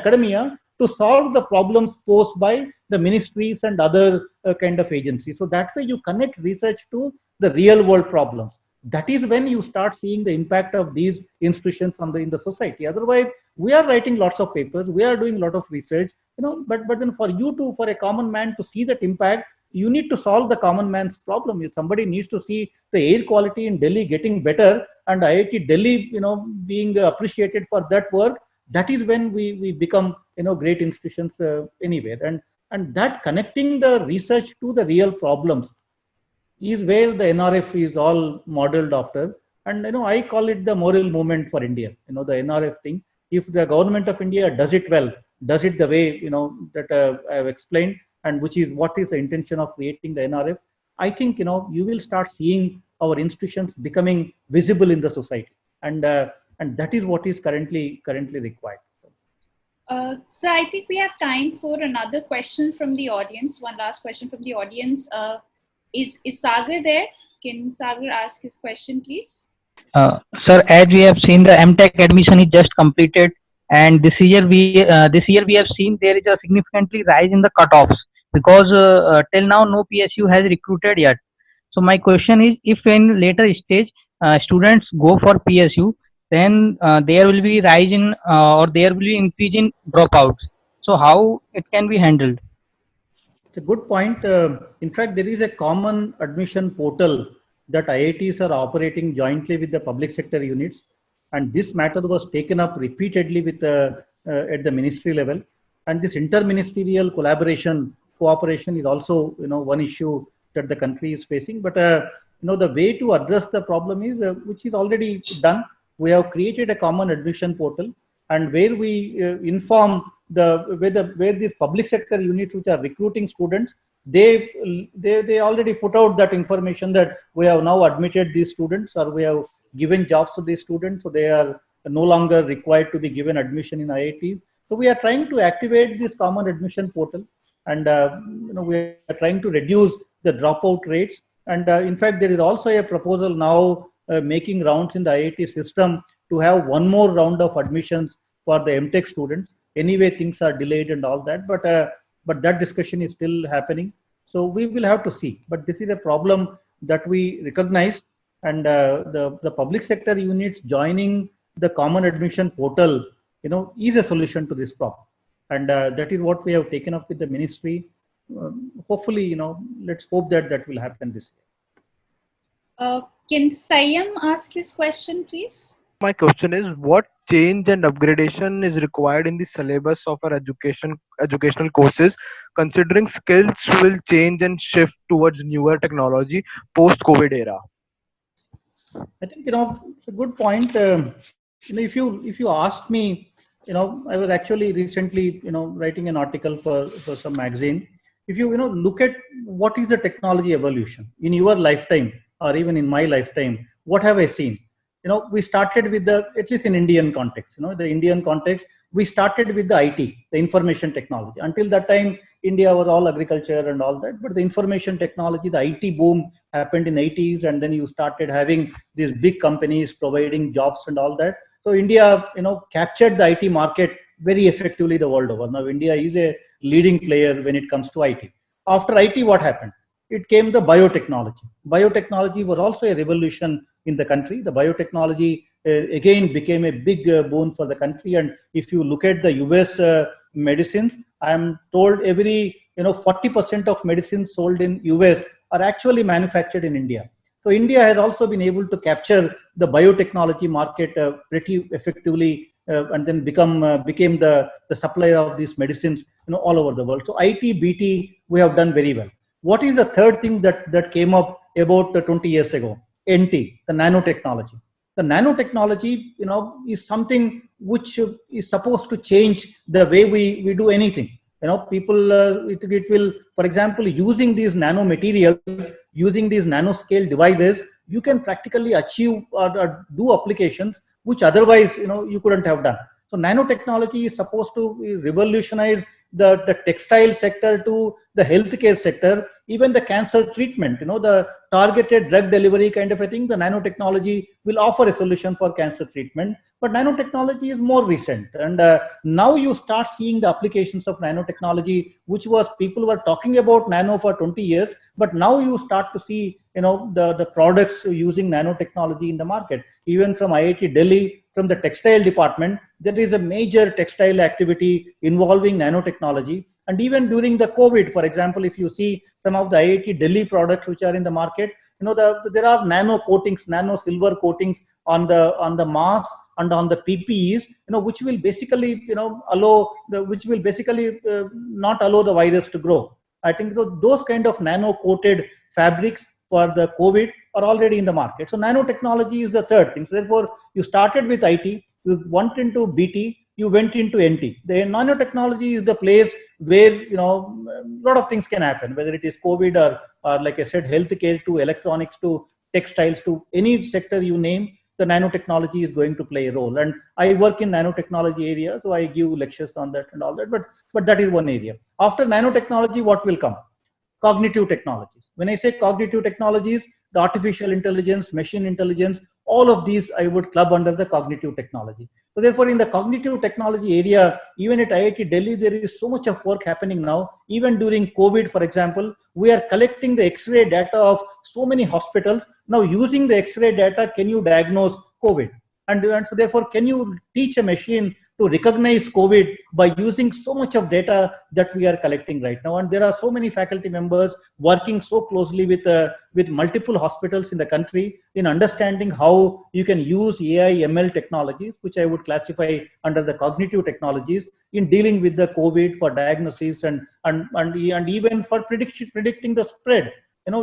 academia to solve the problems posed by the ministries and other kind of agencies. So that way you connect research to the real world problems. That is when you start seeing the impact of these institutions in the society. Otherwise, we are writing lots of papers, we are doing a lot of research, but then for a common man to see that impact, you need to solve the common man's problem. If somebody needs to see the air quality in Delhi getting better and IIT Delhi, being appreciated for that work, that is when we become, great institutions anywhere. And that connecting the research to the real problems is where the NRF is all modeled after. And, I call it the moral movement for India, the NRF thing. If the government of India does it well, does it the way, that I have explained, and which is what is the intention of creating the NRF, I think, you will start seeing our institutions becoming visible in the society. And that is what is currently required. So I think we have time for another question from the audience. One last question from the audience. Is Sagar there? Can Sagar ask his question, please? Sir, as we have seen, the MTech admission is just completed, and this year we have seen there is a significantly rise in the cutoffs because till now no PSU has recruited yet. So my question is, if in later stage students go for PSU, then there will be rise in or there will be increase in dropouts. So how it can be handled? It's a good point. In fact, there is a common admission portal that IITs are operating jointly with the public sector units, and this matter was taken up repeatedly with at the ministry level. And this interministerial cooperation is also, one issue that the country is facing. But the way to address the problem is, which is already done. We have created a common admission portal, and where we inform where the public sector units which are recruiting students, they already put out that information that we have now admitted these students, or we have given jobs to these students, so they are no longer required to be given admission in IITs. So we are trying to activate this common admission portal, and we are trying to reduce the dropout rates. And in fact, there is also a proposal now making rounds in the IIT system to have one more round of admissions for the MTech students. Anyway, things are delayed and all that, but that discussion is still happening. So we will have to see. But this is a problem that we recognize, and the public sector units joining the common admission portal, is a solution to this problem. And that is what we have taken up with the ministry. Hopefully, let's hope that will happen this year. Can Sayam ask his question, please? My question is, what change and upgradation is required in the syllabus of our educational courses, considering skills will change and shift towards newer technology post-COVID era? I think, it's a good point. If you asked me, I was actually recently, writing an article for some magazine. If you, look at what is the technology evolution in your lifetime, or even in my lifetime, what have I seen? We started with at least in Indian context, the Indian context, we started with the IT, the information technology. Until that time, India was all agriculture and all that, but the information technology, the IT boom happened in 80s, and then you started having these big companies providing jobs and all that. So India, captured the IT market very effectively the world over. Now India is a leading player when it comes to IT. After IT, what happened? it came the biotechnology. Biotechnology was also a revolution in the country. The biotechnology again became a big boon for the country. And if you look at the US medicines, I am told every 40% of medicines sold in US are actually manufactured in India. So India has also been able to capture the biotechnology market pretty effectively, and then became the supplier of these medicines all over the world. So IT, BT, we have done very well. What is the third thing that came up about 20 years ago? NT, the nanotechnology. The nanotechnology, is something which is supposed to change the way we do anything. People, it will, for example, using these nanomaterials, using these nanoscale devices, you can practically achieve or do applications which otherwise, you couldn't have done. So nanotechnology is supposed to revolutionize the textile sector to the healthcare sector, even the cancer treatment, the targeted drug delivery kind of a thing. The nanotechnology will offer a solution for cancer treatment, but nanotechnology is more recent. And now you start seeing the applications of nanotechnology, which was people were talking about nano for 20 years, but now you start to see, the products using nanotechnology in the market. Even from IIT Delhi, from the textile department, there is a major textile activity involving nanotechnology. And even during the COVID, for example, if you see some of the IIT Delhi products which are in the market, there are nano coatings, nano silver coatings on the masks and on the PPEs, which will basically, not allow the virus to grow. I think those kind of nano coated fabrics for the COVID are already in the market. So nanotechnology is the third thing. So therefore, you started with IT, you went into BT, you went into NT. The nanotechnology is the place where a lot of things can happen, whether it is COVID or like I said, healthcare to electronics to textiles to any sector you name, the nanotechnology is going to play a role. And I work in nanotechnology area, so I give lectures on that and all that. But that is one area. After nanotechnology, what will come? Cognitive technologies. When I say cognitive technologies, the artificial intelligence, machine intelligence, all of these I would club under the cognitive technology. So therefore, in the cognitive technology area, even at IIT Delhi, there is so much of work happening now. Even during COVID, for example, we are collecting the X-ray data of so many hospitals. Now, using the X-ray data, can you diagnose COVID? And so therefore, can you teach a machine to recognize COVID by using so much of data that we are collecting right now? And there are so many faculty members working so closely with multiple hospitals in the country in understanding how you can use AI, ML technologies, which I would classify under the cognitive technologies, in dealing with the COVID for diagnosis and even for predicting the spread.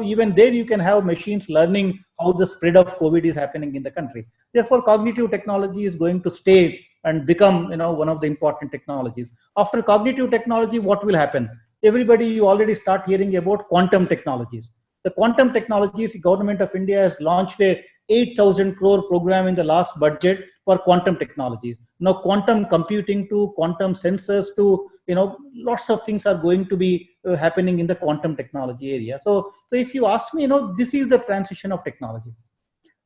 Even there you can have machines learning how the spread of COVID is happening in the country. Therefore, cognitive technology is going to stay and become one of the important technologies. After cognitive technology, what will happen? Everybody, you already start hearing about quantum technologies. The quantum technologies, the government of India has launched a 8,000 crore program in the last budget for quantum technologies. Now quantum computing to quantum sensors to lots of things are going to be happening in the quantum technology area. So if you ask me, this is the transition of technology.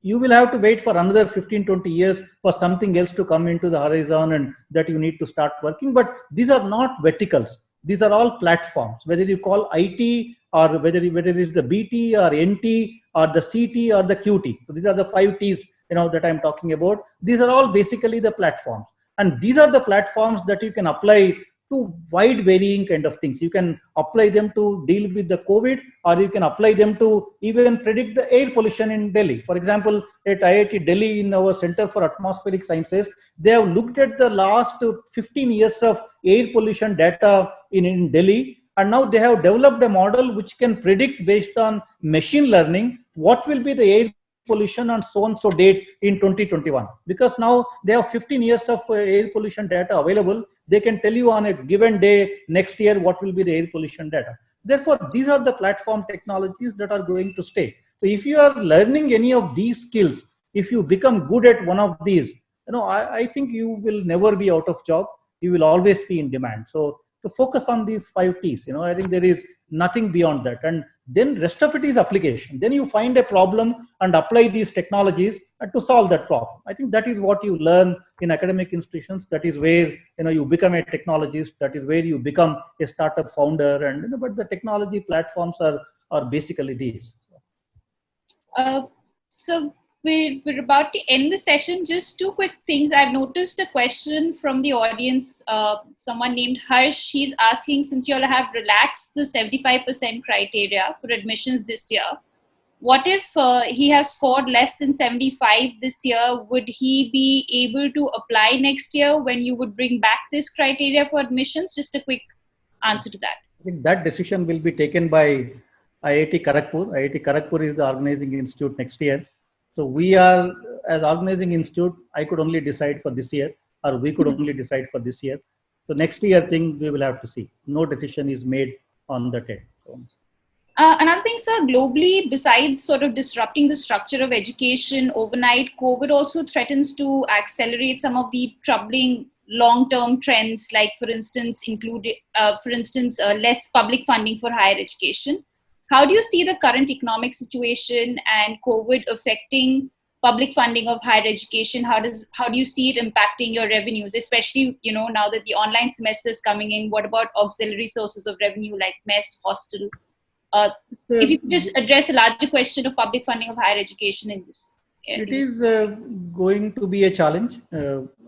You will have to wait for another 15-20 years for something else to come into the horizon and that you need to start working. But these are not verticals. These are all platforms, whether you call IT or whether it is the BT or NT or the CT or the QT. So these are the 5 Ts that I'm talking about. These are all basically the platforms. And these are the platforms that you can apply to wide varying kind of things. You can apply them to deal with the COVID, or you can apply them to even predict the air pollution in Delhi. For example, at IIT Delhi, in our Center for Atmospheric Sciences, they have looked at the last 15 years of air pollution data in Delhi. And now they have developed a model which can predict based on machine learning what will be the air pollution on so and so date in 2021. Because now they have 15 years of air pollution data available. They can tell you on a given day next year what will be the air pollution data. Therefore, these are the platform technologies that are going to stay. So if you are learning any of these skills, if you become good at one of these, I think you will never be out of job. You will always be in demand. So to focus on these 5 Ts, I think there is nothing beyond that. And then rest of it is application. Then you find a problem and apply these technologies to solve that problem. I think that is what you learn in academic institutions. That is where you become a technologist. That is where you become a startup founder. And but the technology platforms are are basically these. So we're about to end the session. Just two quick things. I've noticed a question from the audience. Someone named Harsh, he's asking, since you all have relaxed the 75% criteria for admissions this year, what if he has scored less than 75 this year? Would he be able to apply next year when you would bring back this criteria for admissions? Just a quick answer to that. I think that decision will be taken by IIT Kharagpur. IIT Kharagpur is the organizing institute next year. So we are, as organizing institute, I could only decide for this year, or we could only decide for this year. So next year thing we will have to see. No decision is made on the TET. So. Another thing, sir, globally, besides sort of disrupting the structure of education overnight, COVID also threatens to accelerate some of the troubling long-term trends, like, for instance, less public funding for higher education. How do you see the current economic situation and COVID affecting public funding of higher education? How do you see it impacting your revenues, especially, now that the online semester is coming in? What about auxiliary sources of revenue like mess, hostel? If you could just address the larger question of public funding of higher education in this area. It is going to be a challenge.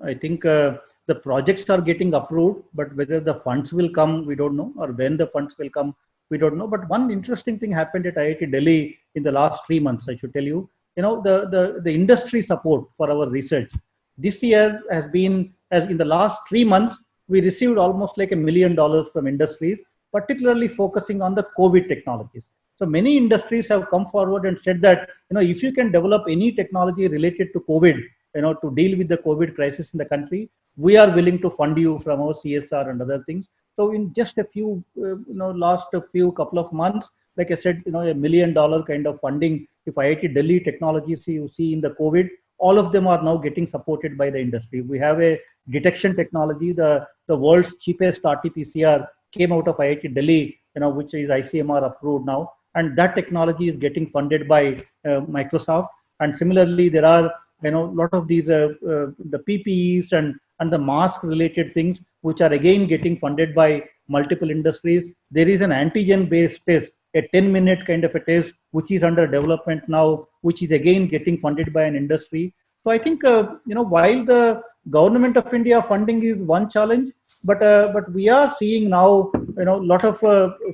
I think the projects are getting approved, but whether the funds will come, we don't know, or when the funds will come, we don't know. But one interesting thing happened at IIT Delhi in the last 3 months, I should tell you. The industry support for our research this year has been, as in the last 3 months, we received almost like $1 million from industries, particularly focusing on the COVID technologies. So many industries have come forward and said that, if you can develop any technology related to COVID, to deal with the COVID crisis in the country, we are willing to fund you from our CSR and other things. So in just a few, last couple of months, like I said, $1 million kind of funding. If IIT Delhi technologies you see in the COVID, all of them are now getting supported by the industry. We have a detection technology, the world's cheapest RT-PCR came out of IIT Delhi, which is ICMR approved now, and that technology is getting funded by Microsoft. And similarly, there are a lot of these the PPEs and the mask related things, which are again getting funded by multiple industries. There is an antigen based test, a 10-minute kind of a test, which is under development now, which is again getting funded by an industry. So I think, while the government of India funding is one challenge, but we are seeing now, a lot of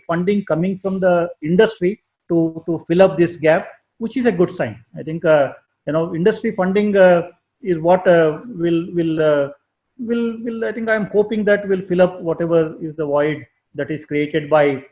funding coming from the industry to fill up this gap, which is a good sign. I think, industry funding is what will I think I'm hoping that will fill up whatever is the void that is created by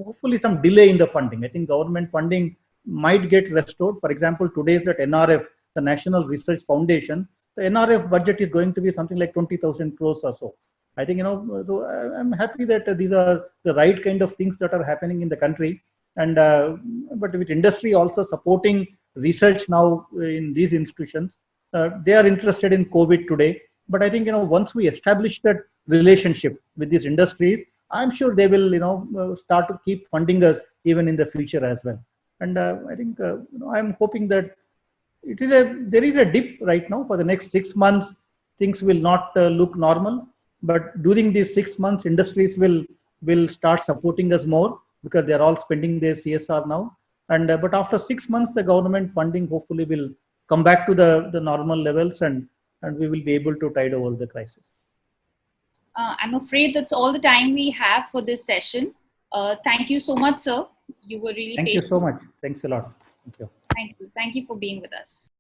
hopefully some delay in the funding. I think government funding might get restored. For example, today's that NRF, the National Research Foundation, the NRF budget is going to be something like 20,000 crores or so. I think, so I'm happy that these are the right kind of things that are happening in the country. And but with industry also supporting research now in these institutions, they are interested in COVID today. But I think, once we establish that relationship with these industries, I'm sure they will, start to keep funding us even in the future as well. And I think, I'm hoping that there is a dip right now. For the next 6 months, things will not look normal. But during these 6 months, industries will start supporting us more because they're all spending their CSR now. And but after 6 months, the government funding hopefully will come back to the normal levels, and we will be able to tide over the crisis. I'm afraid that's all the time we have for this session. Thank you so much, sir. You were really patient. Thank you so much. Thanks a lot. Thank you. Thank you. Thank you for being with us.